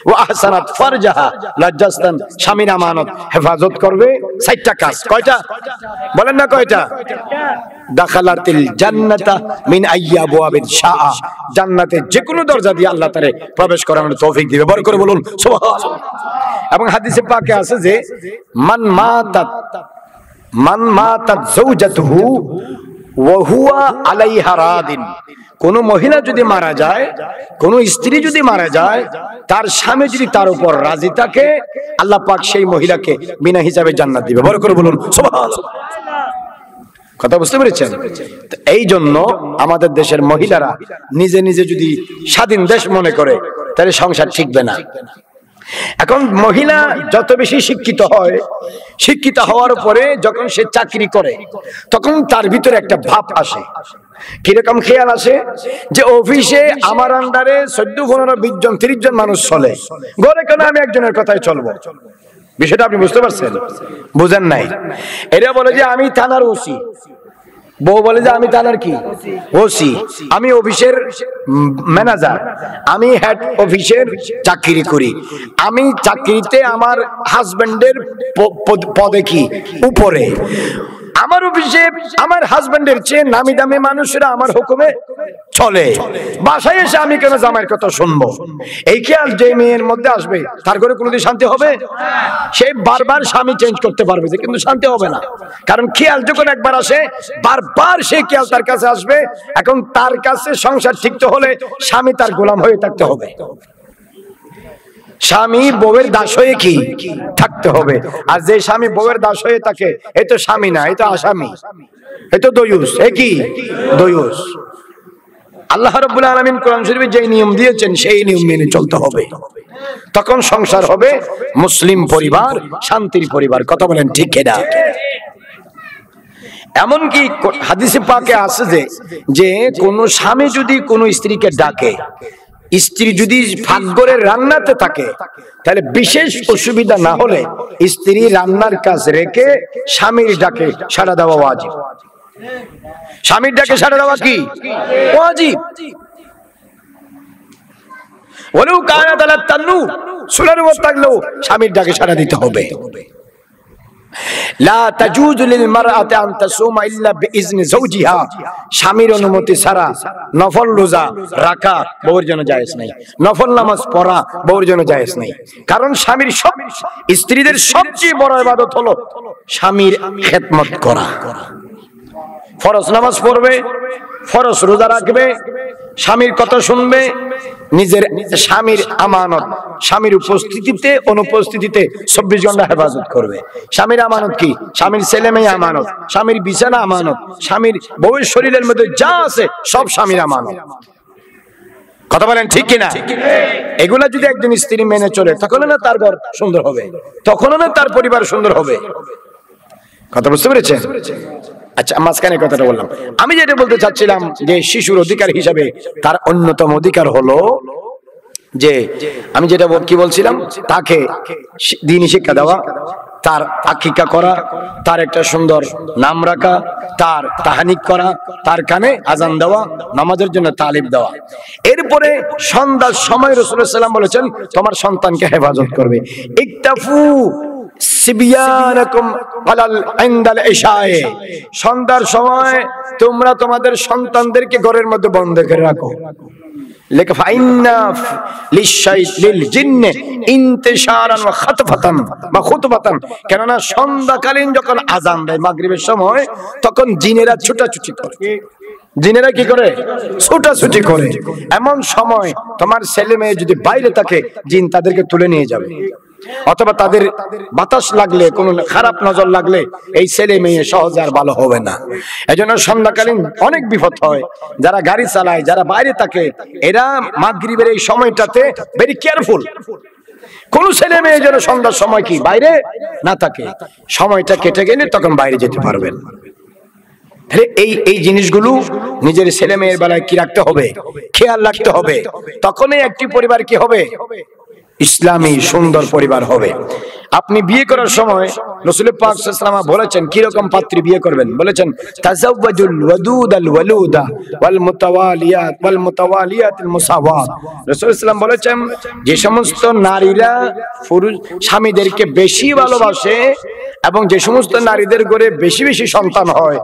ওয়া আহসানাত ফারজাহা, লজ্জাস্থান স্বামীর আমানত হেফাজত করবে। 4টা কাজ। কয়টা বলেন না? কয়টা? দাখালাতিল জান্নাতা মিন আইয়্যি আবওয়াবিন শাআ, জান্নাতে যে কোনো দরজা দিয়ে আল্লাহ তারে প্রবেশ করানোর তৌফিক দিবে। বড় করে বলুন সুবহানাল্লাহ। এবং হাদিসে পাকে আছে যে মান মাতাত যাওজাতুহু ওয়া হুয়া আলাইহা রাদিন, কোন মহিলা যদি মারা যায়, কোন স্ত্রী যদি মারা যায়, তার স্বামী যদি তার উপর রাজি থাকে, আল্লাহ পাক সেই মহিলাকে বিনা হিসাবে জান্নাত দিবে। বড় করে বলুন সুবহানাল্লাহ। কথা বুঝতে পেরেছেন? এই জন্য আমাদের দেশের মহিলারা নিজে নিজে যদি স্বাধীন দেশ মনে করে তাহলে সংসার ঠিকবে না। এখন মহিলা যত বেশি শিক্ষিত হয়, শিক্ষিত হওয়ার পরে যখন সে চাকরি করে তখন তার ভিতরে একটা ভাব আসে। কিরকম খেয়াল আসে? যে অফিসে আমার আন্ডারে 14, 15, 20 জন, 30 জন মানুষ চলে, ঘরে কেন আমি একজনের কথাই চলবো? বিষয়টা আপনি বুঝতে পারছেন? বুঝেন নাই? এরা বলে যে আমি থানার ওসি, বউ বলে যে আমি থানার কি ওসি, আমি অফিসের ম্যানেজার, আমি হেড অফিসের চাকরি করি, আমি চাকরিতে আমার হাজবেন্ডের পদে কি উপরে, আমার অফিসে আমার হাজবেন্ডের চেয়ে নামি দামি মানুষেরা আমার হুকুমে চলে, বাসায় এসে আমি কেন জামাইয়ের কথা শুনবো? এই খেয়াল যে মেয়ের মধ্যে আসবে তার ঘরে কোনোদিন শান্তি হবে? সে বারবার স্বামী চেঞ্জ করতে পারবে যে, কিন্তু শান্তি হবে না। কারণ খেয়াল যখন একবার আসে বারবার সেই খেয়াল তার কাছে আসবে। এখন তার কাছে সংসার ঠিকতে হলে স্বামী তার গোলাম হয়ে থাকতে হবে। স্বামী বউয়ের দাস হয়ে কি থাকতে হবে। আর যে স্বামী বউয়ের দাস হয়ে থাকে এ তো স্বামী না, এ তো আসামি, এ তো দয়ুস। এ কি দয়ুস? আল্লাহ রাব্বুল আলামিন কোরআন শরীফে যে নিয়ম দিয়েছেন সেই নিয়ম মেনে চলতে হবে, তখন সংসার হবে মুসলিম পরিবার, শান্তির পরিবার। কথা বলেন ঠিক কিনা? এমনকি হাদিসে পাকে আছে যে কোন স্বামী যদি কোন স্ত্রীকে ডাকে, স্ত্রী যদি ভাগ্যরে রান্নাতে থাকে, তাহলে বিশেষ অসুবিধা না হলে স্ত্রী রান্নার কাজ রেখে স্বামীর ডাকে সাড়া দেওয়া ওয়াজিব। স্বামীর ডাকে সাড়া দেওয়া কি ওয়াজিব। ওয়ালাউ কানাত আলা তান্নুর, চুলার উপর থাকলেও স্বামীর ডাকে সাড়া দিতে হবে। লা তাজুজু লিল মারআতি আন তাসুমা ইল্লা বিইজনি যাওজিহা, স্বামীর অনুমতি ছাড়া নফল রোজা রাখা বউর জন্য জায়েজ নাই, নফল নামাজ পড়া বউর জন্য জায়েজ নাই। কারণ স্বামীর স্ত্রীদের সবচেয়ে বড় ইবাদত হলো স্বামীর খেদমত করা। ফরজ নামাজ পড়বে, ফরজ রোজা রাখবে, স্বামীর কথা শুনবে, নিজের স্বামীর আমানত, স্বামীর উপস্থিতিতে অনুপস্থিতিতে 24 ঘন্টা হেফাজত করবে। স্বামীর আমানত কি? স্বামীর ছেলে মেয়ে আমানত, স্বামীর বিছানা আমানত, স্বামীর বউয়ের শরীরের মধ্যে যা আছে সব স্বামীর আমানত। কথা বলেন ঠিক কিনা? এগুলা যদি একজন স্ত্রী মেনে চলে, তখন না তার ঘর সুন্দর হবে, তখন না তার পরিবার সুন্দর হবে। কথা বুঝতে পেরেছেন? আচ্ছা, মাঝখানে কথাটা বললাম। আমি যেটা বলতে চাচ্ছিলাম যে শিশুর অধিকার হিসাবে তার অন্যতম অধিকার হলো যে, আমি যেটা কি বলছিলাম, তাকে দ্বীনি শিক্ষা দেওয়া, তার আকিকা করা, তার একটা সুন্দর নাম রাখা, তার তাহানিক করা, তার কানে আজান দেওয়া, নামাজের জন্য তালিম দেওয়া। এরপরে সন্ধ্যার সময় রাসূলুল্লাহ সাল্লাল্লাহু আলাইহি ওয়াসাল্লাম বলেছেন তোমার সন্তানকে হেফাজত করবে। ইকতাফু সিবিয়ানাকুম আলাল ইনদাল ইশায়ে, সন্ধ্যার সময় তোমরা তোমাদের সন্তানদেরকে ঘরের মধ্যে বন্ধ করে রাখো। লেখা ফাইন্না লিল জিন্নি ইনতিশারান ওয়া খাতফাতান বা খুতবাতান, কেননা সন্ধ্যাকালীন যখন আযান দেয় মাগরিবের সময়, তখন জিনেরা ছুটাছুটি করে। জিনেরা কি করে? ছুটাছুটি করে। এমন সময় তোমার ছেলে মেয়ে যদি বাইরে থাকে, জিন তাদেরকে তুলে নিয়ে যাবে, অথবা তাদের বাতাস লাগলে, কোন খারাপ নজর লাগলে এই ছেলে মেয়ে সহজে আর ভালো হবে না। এজন্য সন্ধ্যাকালীন অনেক বিপদ হয়। যারা গাড়ি চালায়, যারা বাইরে থাকে, এরা মাগরিবের এই সময়টাতে ভেরি কেয়ারফুল। কোন ছেলে মেয়ে যেন সন্ধ্যার সময় কি বাইরে না থাকে, সময়টা কেটে গেলে তখন বাইরে যেতে পারবেন। এই জিনিসগুলো নিজের ছেলে মেয়ের বেলায় কি রাখতে হবে? খেয়াল রাখতে হবে। তখনই একটি পরিবার কি হবে? ইসলামী সুন্দর পরিবার হবে। আপনি বিয়ে করার সময় রাসূল পাক সাল্লাল্লাহু আলাইহি ওয়াসাল্লাম বলেছেন কি রকম পাত্রী বিয়ে করবেন? বলেছেন তাযাওয়াজুল ওয়াদুদাল ওয়ালুদা ওয়াল মুতাওয়ালিয়াতিল মুসাওয়াত। রাসূল সাল্লাল্লাহু বলেছেন যে সমস্ত নারীরা পুরুষ স্বামীদেরকে বেশি ভালোবাসে এবং যে সমস্ত নারীদের ঘরে বেশি বেশি সন্তান হয়,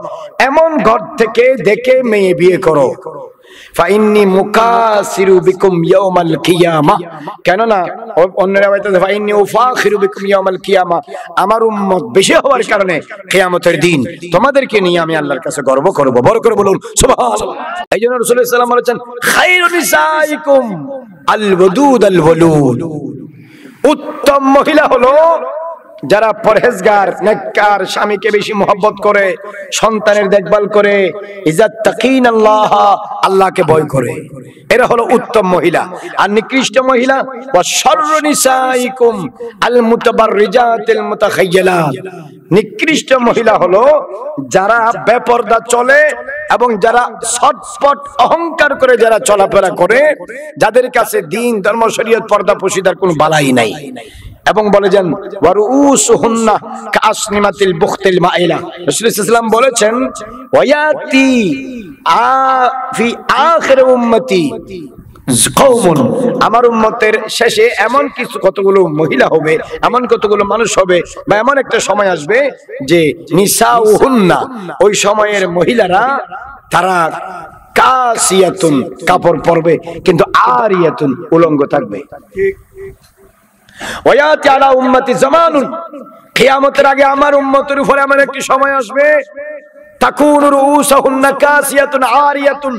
এমন ঘর থেকে দেখে মেয়ে বিয়ে করো। ফাইন্নি মুকাসিরু বিকুম ইয়াউমাল কিয়ামা, কেননা অন্য রাওয়ায়াতে ফাইন্নি উফাখিরু বিকুম ইয়াউমাল কিয়ামা, আমার উম্মত বেশি হওয়ার কারণে কিয়ামতের দিন তোমাদেরকে নিয়ে আমি আল্লাহর কাছে গর্ব করব। বড় করে বলুন সুবহানাল্লাহ। এইজন্য রাসূল সাল্লাল্লাহু আলাইহি ওয়াসাল্লাম বলেছেন খায়রুন নিসাইকুম আল ওয়াদুদ আল ওয়ালুদ, উত্তম মহিলা হলো যারা পরহেজগার, নেককার, স্বামীকে বেশি মহব্বত করে, সন্তানের দেখভাল করে, ইজ্জাত তাকিনাল্লাহ, আল্লাহকে ভয় করে, এরা হলো উত্তম মহিলা। আর নিকৃষ্ট মহিলা ওয়া শাররু নিসাইকুম আল মুতাবাররিজাতিল মুতাখায়্যালাত, নিকৃষ্ট মহিলা হলো যারা বেপরদা চলে এবং যারা ছটপট অহংকার করে যারা চলাফেরা করে, যাদের কাছে দ্বীন, ধর্ম, শরীয়ত, পর্দা পশিদার কোনো বালাই নাই। এবং বলেছেন ওয়ারুসুহুন্না কাসনিমাতিল বুখতিল মাইলা, রাসূল সাল্লাল্লাহু আলাইহি ওয়াসাল্লাম বলেছেন ওয়ায়াতি ফি আখির উম্মতি কওমুন, আমার উম্মতের শেষে এমন কিছু কতগুলো মহিলা হবে, এমন কতগুলো মানুষ হবে, বা এমন একটা সময় আসবে যে নিসাউহুন্না, ওই সময়ের মহিলারা তারা কাসিয়াতুন, কাপড় পরবে কিন্তু আরিয়াতুন, উলঙ্গ থাকবে। ওয়ায়াতি আলা উম্মতি জামানুন, কিয়ামতের আগে আমার উম্মতের উপরে এমন একটি সময় আসবে তাকুনু রুউসুহুন্না কাসিয়াতুন আরিয়াতুন,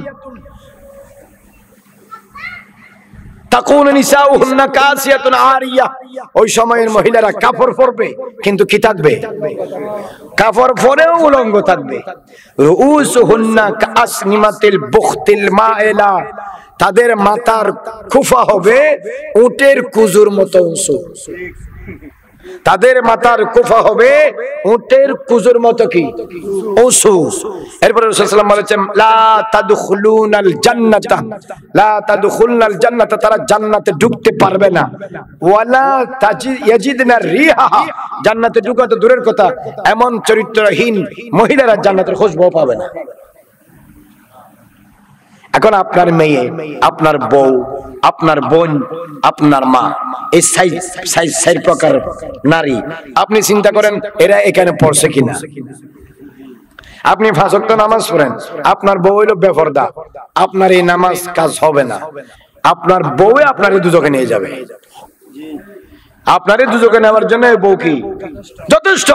তাকুন নিসাউহুন্না কাসিয়াতুন আরিয়া, ওই সময়ের মহিলারা কাপড় পরবে কিন্তু কি থাকবে? কাপড় পরেও উলঙ্গ থাকবে। রুউসুহুন্না কাসনিমাতিল বুখতিল মাইলা, তাদের মাথার কুফা হবে উটের কুজুর মতো উঁচু। তাদের মাথার কুফা হবে উটের কুজুর মতো কি উঁচু। এরপরে রাসূল সাল্লাল্লাহু আলাইহি ওয়াসাল্লাম লা তাদখুলুনাল জান্নাতা, লা তাদখুলনাল জান্নাতা, তারা জান্নাতে ঢুকতে পারবে না। ওয়ালা ইয়াজিদনা রিহা, জান্নাতে ঢোকা তো দূরের কথা, এমন চরিত্রহীন মহিলারা জান্নাতের খুশবু পাবে না। এখন আপনার মেয়ে, আপনার বউ, আপনার বোন, আপনার মা, এই চার প্রকার নারী, আপনি চিন্তা করেন এরা এখানে পড়ছে কিনা। আপনি 5 ওয়াক্ত নামাজ পড়েন, আপনার বউ হইল বেপরদা, আপনার এই নামাজ কাজ হবে না। আপনার বউ আপনারে দুজকে নিয়ে যাবে। আপনারে দুজকে নেওয়ার জন্য বউ কি যথেষ্ট।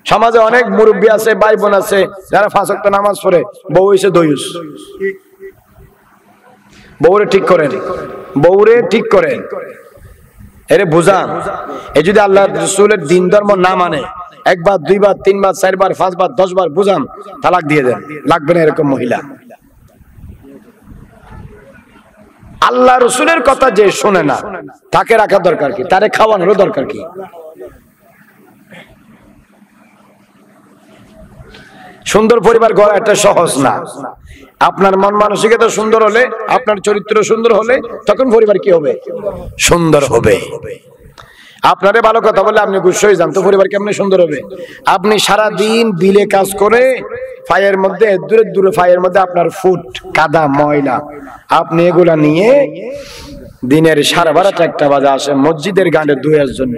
সমাজে অনেক মুরব্বী আছে, ভাই বোন আছে যারা 5 ওয়াক্ত নামাজ পড়ে, বউ হইছে দয়ুস। বউরে ঠিক করেন, বউরে ঠিক করেন, এরে বুঝান। এই যদি আল্লাহ রাসূলের দিন ধর্ম না মানে, 1 বার 2 বার 3 বার 4 বার 5 বার 10 বার বুঝান, তালাক দিয়ে দেন। লাগবে না এরকম মহিলা। আল্লাহ রাসূলের কথা যে শুনে না, তাকে রাখার দরকার কি? তারে খাওয়ানোর দরকার কি? সুন্দর পরিবার গড়া এটা সহজ না। আপনার মন মানসিকতা সুন্দর হলে, আপনার চরিত্র সুন্দর হলে, তখন পরিবার কি হবে? সুন্দর হবে। আপনারে ভালো কথা বলে আপনি গুস্ব হয়ে যান, তো পরিবার কেমনে সুন্দর হবে? আপনি সারা দিন বিলে কাজ করে ফায়ের মধ্যে দূরে দূরে ফায়ের মধ্যে আপনার ফুট কাদা ময়লা, আপনি এগুলা নিয়ে দিনের 12:30 1টা বাজে আসে মসজিদের গাঁটে ধুয়ার জন্য।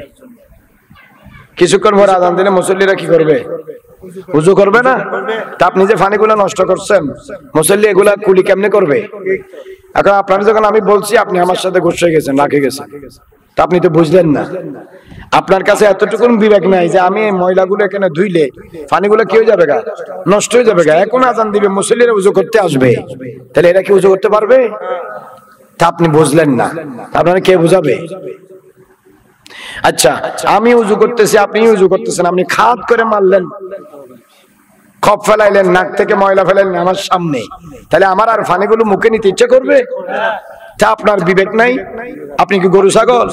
কিছুক্ষণ পর আজান দিলে মুসল্লিরা কি করবে? উযু করবে না? তা আপনি যে পানিগুলো নষ্ট করছেন, মুসল্লি এগুলা কুলি কেমনে করবে? এখন আপনার যখন আমি বলছি, আপনি আমার সাথে গুস্ব হয়ে গেছেন, রাখে গেছেন, তা আপনি তো বুঝলেন না। আপনার কাছে এতটুকু বিবেক নাই যে আমি এই ময়লাগুলো এখানে ধুইলে পানিগুলো কি হয়ে যাবে গা? নষ্ট হয়ে যাবে গা। এখন আজান দিবে, মুসল্লিরা উযু করতে আসবে, তাহলে এরা কি উযু করতে পারবে? তা আপনি বুঝলেন না, আপনারা কে বুঝাবে? আচ্ছা, আমি উযু করতেছি, আপনি উযু করতেছেন, আপনি খাত করে মারলেন, খপ ফেলাইলেন, নাক থেকে ময়লা ফেলাইলেন আমার সামনে, তাহলে আমার আর পানিগুলো মুখে নিতে ইচ্ছে করবে? তা আপনার বিবেক নাই? আপনি কি গরু ছাগল?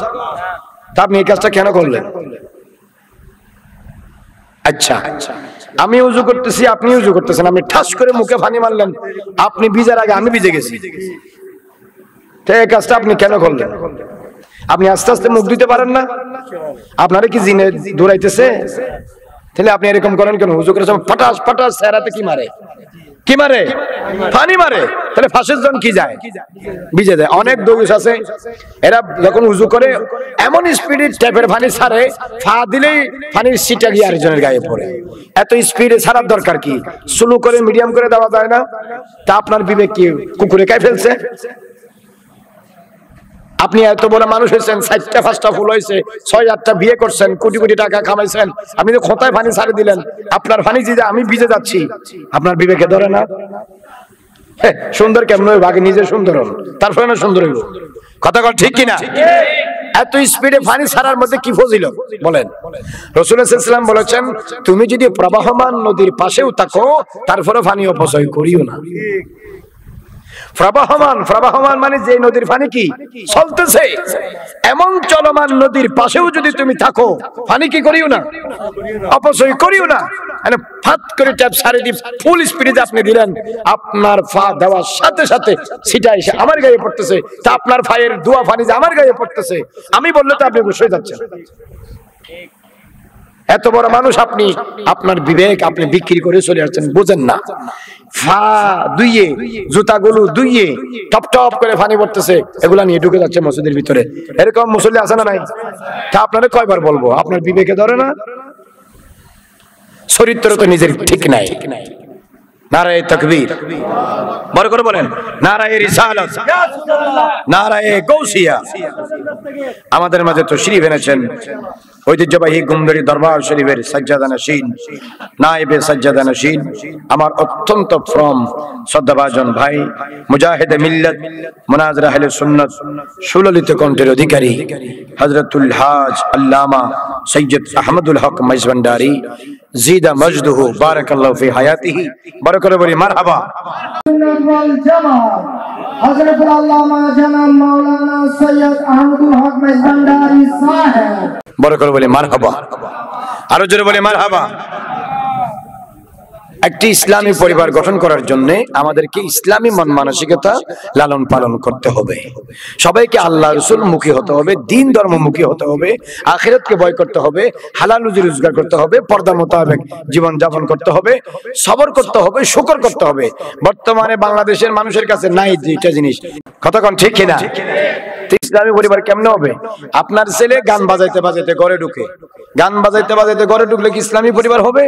তা আপনি এই কাজটা কেন করলেন? আচ্ছা, আমি উযু করতেছি, আপনি উযু করতেছেন, আপনি ঠাস করে মুখে পানি মারলেন, আপনি ভিজার আগে আমি ভিজে গেছি, তো এই কাজটা আপনি কেন করলেন? আপনি আস্তে আস্তে মুখ দিতে পারেন না? আপনারা কি জিনে দৌড়াইতেছে? তাহলে আপনি এরকম করেন কেন? উযু করার সময় ফাটাস ফাটাস চেহারাতে কি মারে? কি মারে? পানি মারে। তাহলে ফাঁসের জন কি যায়? ভিজে যায়। অনেক দৌড় আছে, এরা যখন উযু করে এমন স্পিডে ট্যাপের পানি ছাড়ে, ফা দিলেই পানির ছিটা গিয়ে আরেকজনের গায়ে পড়ে। এত স্পিডে ছাড়ার দরকার কি? স্লো করে মিডিয়াম করে দেওয়া যায় না? তা আপনার বিবেক কি কুকুরে খাই ফেলছে? আপনি এত বড় মানুষ হয়েছেন, 4টা 5টা ফুল হয়েছে, 6-8টা বিয়ে করছেন, কোটি কোটি টাকা কামাইছেন, আপনি তো খোঁতায় পানি ছাড়ে দিলেন, আপনার পানি যে আমি ভিজে যাচ্ছি, আপনার বিবেকে ধরে না? সুন্দর কেমন হবে? আগে নিজে সুন্দর হন, তারপরে না সুন্দর হইব। কথা কর ঠিক কিনা? এত স্পিডে পানি ছাড়ার মধ্যে কি ফজিলত বলেন? রাসূল সাল্লাল্লাহু আলাইহি ওয়াসাল্লাম বলেছেন, তুমি যদি প্রবাহমান নদীর পাশেও থাকো, তারপরে পানি অপচয় করিও না। প্রবাহমান মানে যে নদীর পানি কি চলতেছে, এমন চলমান নদীর পাশেও যদি তুমি থাকো, পানি কি করিও না? অপচয় করিও না। মানে ফাত করে ট্যাপ সারি দিয়ে ফুল স্পিডে আপনি দিলেন, আপনার ফা দেওয়ার সাথে সাথে সিটা এসে আমার গায়ে পড়তেছে, তা আপনার ফায়ের দোয়া পানি যে আমার গায়ে পড়তেছে, আমি বললে তো আপনি গুছিয়ে যাচ্ছেন। এত বড় মানুষ আপনি, আপনার বিবেক আপনি বিক্রি করে চলে আসছেন, বুঝেন না। ফা দুইয়ে, জুতাগুলো দুইয়ে টপ টপ করে পানি পড়তেছে, এগুলা নিয়ে ঢুকে যাচ্ছে মসজিদের ভিতরে। এরকম মুসল্লি আছে না নাই? তা আপনারা কয়বার বলবো? আপনার বিবেকে ধরে না? চরিত্র তো নিজের ঠিক নাই। নারায়ে তাকবীর, বড় করে বলেন নারায়ে রিসালাত, নারায়ে গাউসিয়া। আমাদের মাঝে তো শরীফ এনেছেন ঐতিহ্যবাহী গুমদরি দরবার শরীফের সাজ্জাদানশীন নায়েবে সাজ্জাদানশীন আমার অত্যন্ত ফ্রম শ্রদ্ধাভাজন ভাই মুজাহিদে মিল্লাত মুনাজির আহলে সুন্নাত সুললিত কণ্ঠের অধিকারী হযরতুল হাজ আল্লামা সৈয়দ আহমদুল হক মাইজভান্ডারী জিদা মজদুহু বারাকাল্লাহু ফি হায়াতিহি বারাকাল্লাহু বলি মারহাবা
ওয়াল জামাত হযরতুল আল্লামা জনাব মাওলানা সৈয়দ আহমদুল হক মাইজভান্ডারী সাহেব
বারাকাল্লাহু বলি মারহাবা আরো জোরে বলি মারহাবা। একটি ইসলামী পরিবার গঠন করার জন্য আমাদেরকে ইসলামী মন মানসিকতা লালন পালন করতে হবে। সবাইকে আল্লাহ রাসূল মুখী হতে হবে, দ্বীন ধর্মমুখী হতে হবে, আখিরাতকে ভয় করতে হবে, হালাল রুজি রোজগার করতে হবে, পর্দা মোতাবেক জীবন যাপন করতে হবে, সবর করতে হবে, শুকর করতে হবে। বর্তমানে বাংলাদেশের মানুষের কাছে নাই দুইটা জিনিস, কতক্ষণ ঠিক কিনা? ইসলামী পরিবার কেমনে হবে? আপনার ছেলে গান বাজাইতে বাজাইতে ঘরে ঢুকে, গান বাজাইতে বাজাইতে ঘরে ঢুকলে কি ইসলামী পরিবার হবে?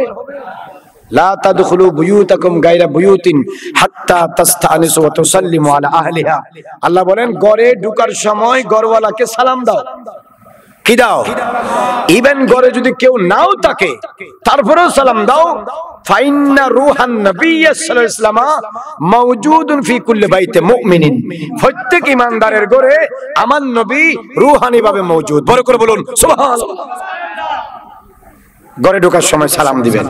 লা তাদখুলু বুয়ুতাকুম গায়রা বুয়ুতিন হাত্তা তাস্তানিসু ওয়া তুসাল্লিমু আলা আহলিহা। আল্লাহ বলেন ঘরে ঢোকার সময় ঘরওয়ালাকে সালাম দাও। কি দাও? ইভেন ঘরে যদি কেউ নাও থাকে তারপরেও সালাম দাও। ফাইন্না রূহান নবী সাল্লাল্লাহু আলাইহি ওয়াসাল্লাম মাওজুদুন ফি কুল্লি বাইতি মুমিনিন। প্রত্যেক ঈমানদারের ঘরে আমার নবী রূহানি ভাবে মওজুদ। বড় করে বলুন সুবহানাল্লাহ। ঘরে ঢোকার সময় সালাম দিবেন,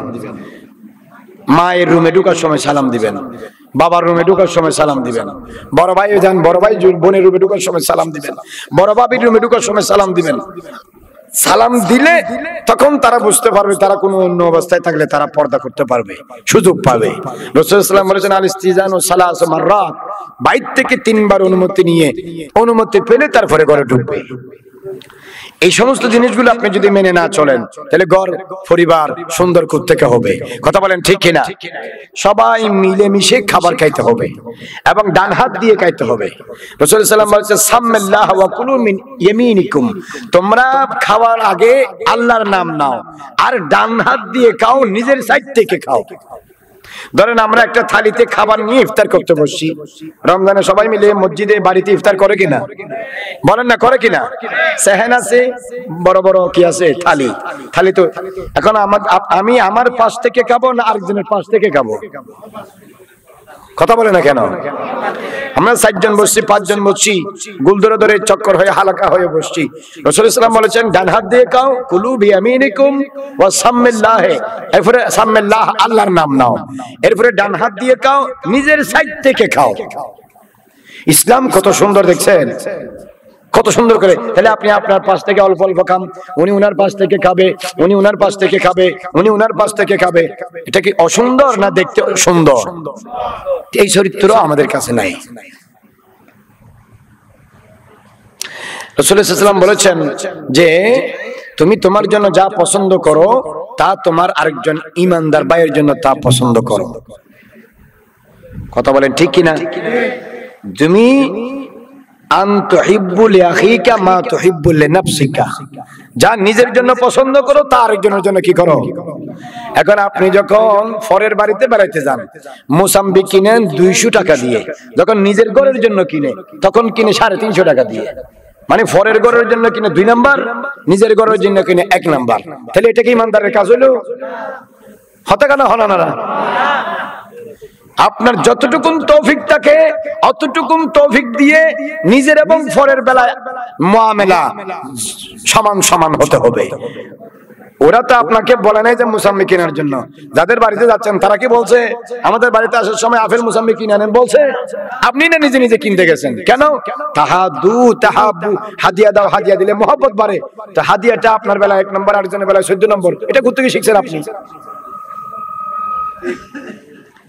মায়ের রুমে ঢোকার সময় সালাম দিবেন, বাবার রুমে ঢোকার সময় সালাম দিবেন, বড় ভাই যান বড় ভাই বোনের রুমে ঢোকার সময় সালাম দিবেন, বড় ভাবির রুমে ঢোকার সময় সালাম দিবেন। সালাম দিলে তখন তারা বুঝতে পারবে, তারা কোনো অন্য অবস্থায় থাকলে তারা পর্দা করতে পারবে, সুযোগ পাবে। রাসূলুল্লাহ সাল্লাল্লাহু আলাইহি ওয়াসাল্লাম বলেছেন আল ইস্তিজানু সালাসু মাররাত, বাইত থেকে 3 বার অনুমতি নিয়ে অনুমতি পেলে তারপরে ঘরে ঢুকবে। এই সমস্ত জিনিসগুলো আপনি যদি মেনে না চলেন তাহলে ঘর পরিবার সুন্দর করতে হবে। কথা বলেন ঠিক কিনা? সবাই মিলে মিশে খাবার খাইতে হবে এবং ডান হাত দিয়ে খাইতে হবে। রাসূলুল্লাহ সাল্লাল্লাহু আলাইহি ওয়াসাল্লাম বলেছেন সাম্মিল্লাহ ওয়া কুলু মিন ইয়ামিনিকুম, তোমরা খাওয়ার আগে আল্লাহর নাম নাও আর ডান হাত দিয়ে খাও, নিজের সাইড থেকে খাও। ধরেন আমরা একটা থালিতে খাবার নিয়ে ইফতার করতে বসছি, রমজানে সবাই মিলে মসজিদে বাড়িতে ইফতার করে কিনা? বলেন না, করে কিনা? সেহেন আছে, বড় বড় কি আছে থালি, থালি তো এখন আমি আমার পাশ থেকে খাবো না আরেকজনের পাশ থেকে খাবো? কথা বলে না কেন? আমরা 4 জন বসছি, 5 জন বসছি, গুল ধরে ধরে চক্কর হয়ে হালকা হয়ে বসছি। রাসূলুল্লাহ সাল্লাল্লাহু আলাইহি ওয়াসাল্লাম বলেছেন ডান হাত দিয়ে খাও, কুলু বিয়ামিনিকুম ওয়া সাম্মিল্লাহ, এরপরে সাম্মিল্লাহ আল্লাহর নাম নাও, এরপরে ডান হাত দিয়ে খাও, নিজের সাইড থেকে খাও। ইসলাম কত সুন্দর দেখছেন, কত সুন্দর করে। তাহলে আপনি আপনার পাশ থেকে অল্প অল্প খান, উনি উনার পাশ থেকে খাবে, উনি উনার পাশ থেকে খাবে, উনি উনার পাশ থেকে খাবে। এটা কি অসুন্দর না দেখতে সুন্দর? এই চরিত্র আমাদের কাছে নাই। রাসূলুল্লাহ সাল্লাল্লাহু আলাইহি ওয়াসাল্লাম বলেছেন যে তুমি তোমার জন্য যা পছন্দ করো তা তোমার আরেকজন ঈমানদার ভাইয়ের জন্য তা পছন্দ করো। কথা বলেন ঠিক কিনা? তুমি যা নিজের জন্য পছন্দ করো তা আরেকজনের জন্য কি করো। এখন আপনি যখন ফরের বাড়িতে বেড়াইতে যান, মোসাম্বি কিনেন 200 টাকা দিয়ে, যখন নিজের ঘরের জন্য কিনে তখন কিনে 350 টাকা দিয়ে। মানে ফরের ঘরের জন্য কিনে 2 নাম্বার, নিজের ঘরের জন্য কিনে 1 নাম্বার। তাহলে এটা কি ইমানদারের কাজ হলো? হতে কেন হলো না? আপনার যতটুকুন তৌফিক থাকে অতটুকুন তৌফিক দিয়ে নিজের এবং ফরের বেলায় মুআমেলা সমান সমান হতে হবে। ওরা তো আপনাকে বলে নাই যে মুসাম্মি কেনার জন্য। যাদের বাড়িতে যাচ্ছেন তারা কি বলছে আমাদের বাড়িতে আসার সময় আপেল মুসাম্মি কিনে আনেন বলছে? আপনি না নিজে নিজে কিনতে গেছেন কেন? তাহাদু তাহাবু, হাদিয়া দাও, হাদিয়া দিলে মহব্বত বাড়ে। তো হাদিয়াটা আপনার বেলায় 1 নম্বর, আরেকজনের বেলায় 14 নম্বর। এটা কোথা থেকে শিখছেন আপনি?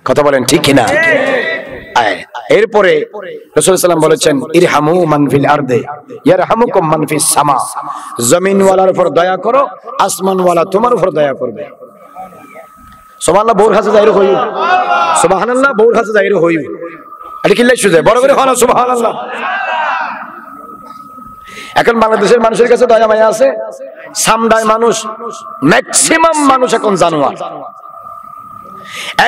কথা বলেন ঠিক কিনা? এরপরে রাসূলুল্লাহ সাল্লাল্লাহু আলাইহি ওয়াসাল্লাম বলেছেন ইরহামু মান ফিল আরদি ইয়ারহামুকুম মান ফিস সামা, জমিন ওয়ালার উপর দয়া করো, আসমান ওয়ালা তোমার উপর দয়া করবে। সুবহানাল্লাহ, বহুর কাছে যাইরো হইও। সুবহানাল্লাহ, বহুর কাছে যাইরো হইও। এটা কি লেখছে বড় করে হলো সুবহানাল্লাহ। এখন বাংলাদেশের মানুষের কাছে দয়া মায়া আছে? সামডায় মানুষ, ম্যাক্সিমাম মানুষ এখন জানোয়ার।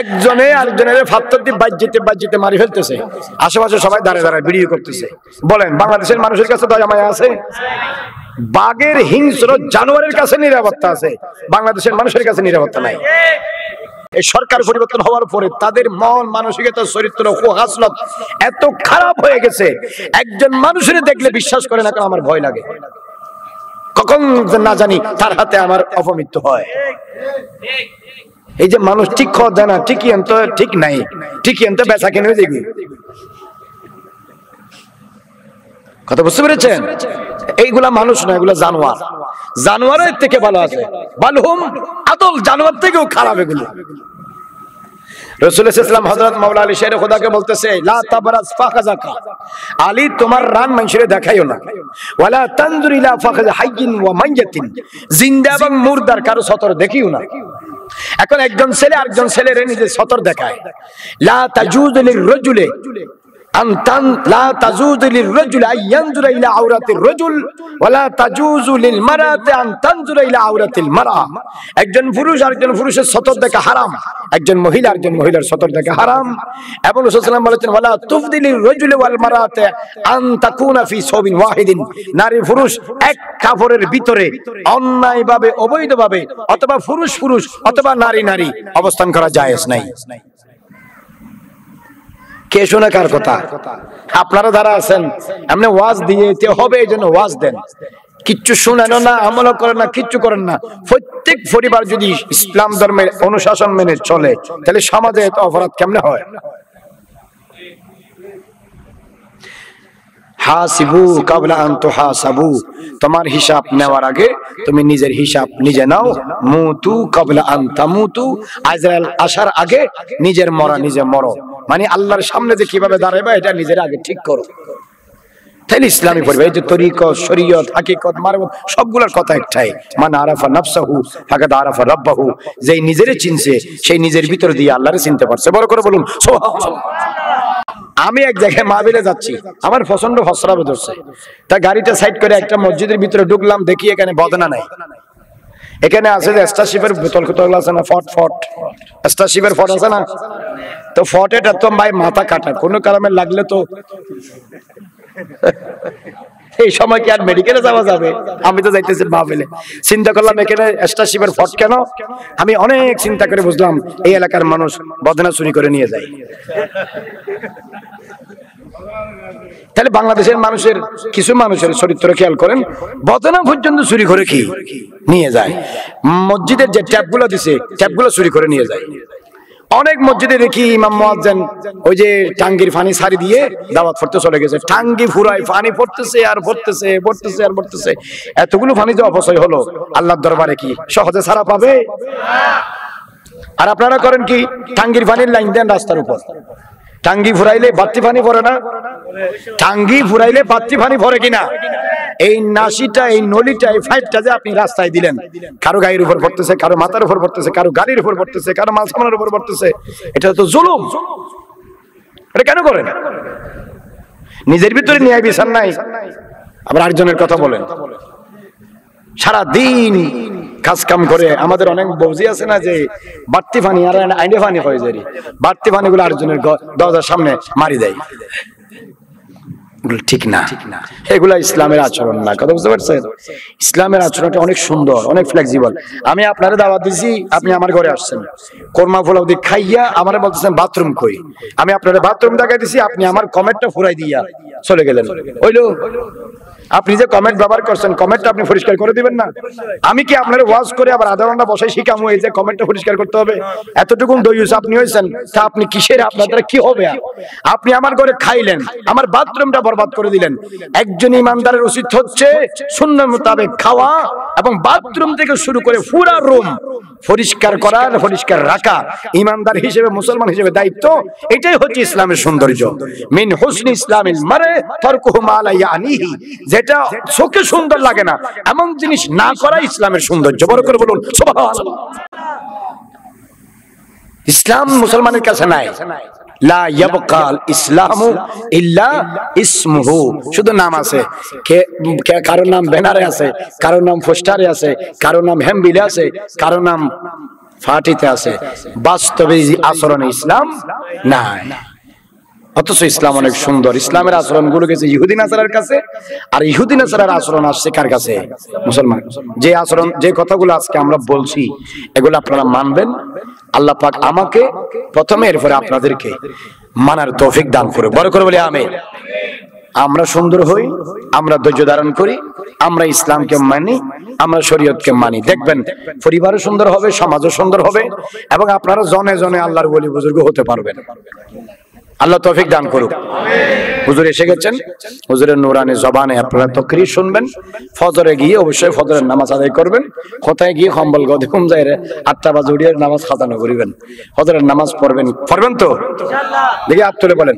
একজনে আরেকজনের ফাত্তর দিয়ে বাজ্যিতে মারি ফেলতেছে, আশেপাশে সবাই দাঁড়িয়ে দাঁড়িয়ে ভিডিও করতেছে। বলেন বাংলাদেশের মানুষের কাছে দয়া মায়া আছে? বাঘের হিংস্র জানোয়ারের কাছে নিরাপত্তা আছে, বাংলাদেশের মানুষের কাছে নিরাপত্তা নাই। এই সরকার পরিবর্তন হওয়ার পরে তাদের মন মানসিকতা চরিত্র হাসলত এত খারাপ হয়ে গেছে, একজন মানুষের দেখলে বিশ্বাস করে না, কারণ আমার ভয় লাগে, কখন না জানি তার হাতে আমার অপমৃত্যু হয়। এই যে মানুষ ঠিক খাওয়া যায় না, ঠিকই তো ঠিক নাই, ঠিকই তো বেচা কেন দেখি, কথা বুঝতে পেরেছেন? এইগুলা মানুষ না, এগুলা জানোয়ার, জানোয়ারের থেকে ভালো আছে, বালহুম আদল, জানোয়ার থেকেও খারাপ এগুলো। রাসূল সাল্লাল্লাহু আলাইহি ওয়াসাল্লাম হযরত মাওলা আলী শের খোদাকে বলতেছে, লা তাবরাজ ফাখাজাকা, আলী তোমার রান মানুষের দেখাইও না, ওয়ালা তানজুর ইলা ফাখাজ হাইয়িন ওয়া মাইয়াতিন, জিন্দা এবং মুরদার কারো সতর দেখিও না। এখন একজন ছেলে আরেকজন ছেলের নিজে সতর দেখায়, লা তাজুযু লিররাজুলি আনতান লা তাজুযু লিররাজুলি আইয়ানজুরা ইলা আওরাতির রাজুল ওয়ালা তাজুযু লিলমারাতি আন তানজুরা ইলা আওরাতিল মারআ। একজন পুরুষ আরেকজন পুরুষের সতর দেখা হারাম, একজন মহিলা আরেকজন মহিলার সতর দেখা হারাম। এবং রাসূল সাল্লাল্লাহু আলাইহি ওয়াসাল্লাম বলেছেন, ওয়ালা তুফদিলির রাজুলি ওয়াল মারাতি আন তাকুনা ফি সাওবিন ওয়াহিদিন, নারী পুরুষ এক কাপড়ের ভিতরে অন্যায়ভাবে অবৈধভাবে অথবা পুরুষ পুরুষ অথবা নারী নারী অবস্থান করা জায়েজ নাই। কে শোনে কার কথা? আপনারা যারা আছেন এমনি ওয়াজ দিয়ে হবে, এই জন্য ওয়াজ দেন, কিচ্ছু শুনেন না, আমল করেন না, কিচ্ছু করেন না। প্রত্যেক পরিবার যদি ইসলাম ধর্মের অনুশাসন মেনে চলে, তাহলে সমাজে এত অপরাধ কেমনে হয়? হাসিবু কাবলা আন তুহাসাবু, তোমার হিসাব নেওয়ার আগে তুমি নিজের হিসাব নিজে নাও। মুতু কাবলা আন তামুতু, আজরাইল আসার আগে নিজের মরা নিজে মরো, মানে আল্লাহর সামনে যে কিভাবে দাঁড়াবে এটা নিজের আগে ঠিক করো, তাহলে ইসলামী পরিবার। এই যে তরিকত, শরীয়ত, হাকিকত, মারফত সবগুলোর কথা একটাই, মান আরাফা নাফসাহু ফাকাদ আরাফা রাব্বাহু, যেই নিজেরে চিনছে সেই নিজের ভিতর দিয়ে আল্লাহরে চিনতে পারছে। বড় করে বলুন সুবহানাল্লাহ। আমি এক জায়গায় মাহফিলে যাচ্ছি, আমার প্রচন্ড ফসরাবে ধরছে, তা গাড়িটা সাইড করে একটা মসজিদের ভিতরে ঢুকলাম, দেখি এখানে বদনা নাই, এখানে আছে যে স্টারশিপের বোতল কোতল আছে না, ফট ফট স্টারশিপের ফট আছে না, তো ফট এটা তো ভাই মাথা কাটা, কোনো কারণে লাগলে তো এই সময় কি আর মেডিকেলে যাওয়া যাবে? আমি তো যাইতেছি মাহফিলে, চিন্তা করলাম এখানে স্টারশিপের ফট কেন? আমি অনেক চিন্তা করে বুঝলাম এই এলাকার মানুষ বদনা চুরি করে নিয়ে যায়। তাহলে বাংলাদেশের মানুষের কিছু মানুষের চরিত্র খেয়াল করেন, বদনা পর্যন্ত চুরি করে কি নিয়ে যায়। মসজিদের যে ট্যাপগুলো দিছে ট্যাপগুলো চুরি করে নিয়ে যায়। অনেক মসজিদে দেখি ইমাম মুয়াজ্জিন ওই যে টাঙ্গির পানি ছাড়ি দিয়ে দাওয়াত পড়তে চলে গেছে, টাঙ্গি ফুরায় পানি পড়তেছে আর পড়তেছে পড়তেছে আর পড়তেছে, এতগুলো পানি যে অপচয় হলো, আল্লাহর দরবারে কি সহজে ছাড়া পাবে? আর আপনারা করেন কি, টাঙ্গির পানির লাইন দেন রাস্তার উপর, টাঙ্গি ফুরাইলে বাড়তি পানি পড়ে না? টাঙ্গি ফুরাইলে বাড়তি পানি পড়ে কিনা? এই নাসিটা, এই নলিটা, এই ফাইটটা যে আপনি রাস্তায় দিলেন, কারো গায়ের উপর পড়তেছে, কারো মাথার উপর পড়তেছে, কারো গাড়ির উপর পড়তেছে, কারো মাল সামানের উপর পড়তেছে, এটা তো জুলুম। এটা কেন করেন? নিজের ভিতরে ন্যায় বিচার নাই, আবার আরেকজনের কথা বলেন। সারা দিন কাজ কাম করে আমাদের অনেক বৌজি আছে না, যে বাড়তি পানি আর আইনে পানি হয়ে যায়, বাড়তি পানিগুলো আরেকজনের দরজার সামনে মারি দেয়, ঠিক না, এগুলা ইসলামের আচরণ না। কথা বুঝতে পারছেন? ইসলামের আচরণটা অনেক সুন্দর, অনেক ফ্লেক্সিবল। আমি আপনারে দাওয়াত দিছি, আপনি আমার ঘরে আসছেন, কোরমা পোলাও দিয়ে খাইয়া আমারে বলতেছেন বাথরুম কই, আমি আপনারে বাথরুম দেখাই দিছি, আপনি আমার কমেন্টটা ফুরাই দিয়া চলে গেলেন। হইলো? আপনি যে কমেন্ট ব্যবহার করছেন, কমেন্টটা আপনি পরিষ্কার করে দিবেন না? আমি কি আপনার ওয়াজ করে আবার আধা ঘন্টা বসে শিখামু এই যে কমেন্টটা পরিষ্কার করতে হবে? এতটুকু দইউস আপনি হয়েছেন, তা আপনি কিসের, আপনাদের কি হবে? আপনি আমার ঘরে খাইলেন, আমার বাথরুমটা বরবাদ করে দিলেন। একজন ইমানদারের উচিত হচ্ছে সুন্নাহ মোতাবেক খাওয়া এবং বাথরুম থেকে শুরু করে পুরো রুম পরিষ্কার করা, পরিষ্কার রাখা ইমানদার হিসেবে, মুসলমান হিসেবে দায়িত্ব। এটাই হচ্ছে ইসলামের সৌন্দর্য। মিন হুসনি ইসলামিল মারই তারকুহু মা লা ইয়ানিহি, যেটা চোখে সুন্দর লাগে না এমন জিনিস না করা ইসলামের সৌন্দর্য। বড় করে বলুন সুবহানাল্লাহ। ইসলাম মুসলমানের কাছে নাই, লা ইয়াবকাল ইসলামু ইল্লা ইসমুহু, শুধু নাম আছে। কারোর নাম ব্যানারে আছে, কারোর নাম পোস্টারে আছে, কারোর নাম হ্যাম্বিলে আছে, কারোর নাম ফাটিতে আছে। বাস্তবে আচরণে ইসলাম নাই। অথচ ইসলাম অনেক সুন্দর। ইসলামের আচরণ গুলো গেছে ইহুদি নাসারার কাছে, আর ইহুদি নাসারার আচরণ আসছে কার কাছে? মুসলমান। যে আচরণ, যে কথাগুলো আজকে আমরা বলছি, এগুলো আপনারা মানবেন। আল্লাহ পাক আমাকে প্রথমে, এরপরে আপনাদেরকে মানার তৌফিক দান করে, বড় করে বলি আমিন। আমরা সুন্দর হই, আমরা ধৈর্য ধারণ করি, আমরা ইসলামকে মানি, আমরা শরীয়তকে মানি, দেখবেন পরিবারও সুন্দর হবে, সমাজও সুন্দর হবে, এবং আপনারা জনে জনে আল্লাহর ওলি বুজুর্গ হতে পারবেন। আল্লাহ তৌফিক দান করুক। হুজুর এসে গেছেন, হুজুরের নুরানি জবানে আপনারা তাকরীর শুনবেন। ফজরে গিয়ে অবশ্যই ফজরের নামাজ আদায় করবেন। কোথায় গিয়ে কম্বল গদে ঘুম যায় রে 8টা বাজে উঠিয়ে নামাজ খাতানো করিবেন, ফজরের নামাজ পড়বেন তো ইনশাআল্লাহ। দেখি হাত তুলে বলেন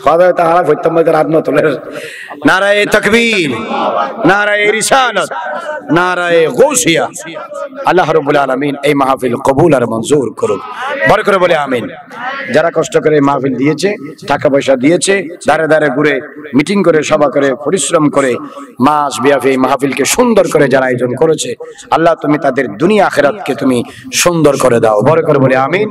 খাওয়া তাহারা ফৈতাম রাত না তোলে। নারায়ে তাকবীর, নারায়ে রিসালাত, নারায়ে গাউসিয়া। আল্লাহ রাব্বুল আলামিন এই মাহফিল কবুল আর মঞ্জুর করুন, বড় করে বলে আমিন। যারা কষ্ট করে এই মাহফিল দিয়েছে, টাকা পয়সা দিয়েছে, দাঁড়ে দাঁড়ে ঘুরে মিটিং করে, সভা করে, পরিশ্রম করে মাস ব্যাপী এই মাহফিলকে সুন্দর করে যারা আয়োজন করেছে, আল্লাহ তুমি তাদের দুনিয়া আখিরাতকে তুমি সুন্দর করে দাও, বড় করে বলে আমিন।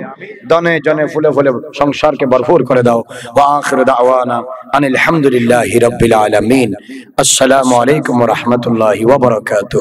দনে জনে ফুলে ফুলে সংসারকে ভরপুর করে দাও। ওয়া আখিরু দাওয়ানা আনিল হামদুলিল্লাহি রাব্বিল আলামিন। আসসালামু আলাইকুম ওয়া রাহমাতুল্লাহি ওয়া বারাকাতুহু।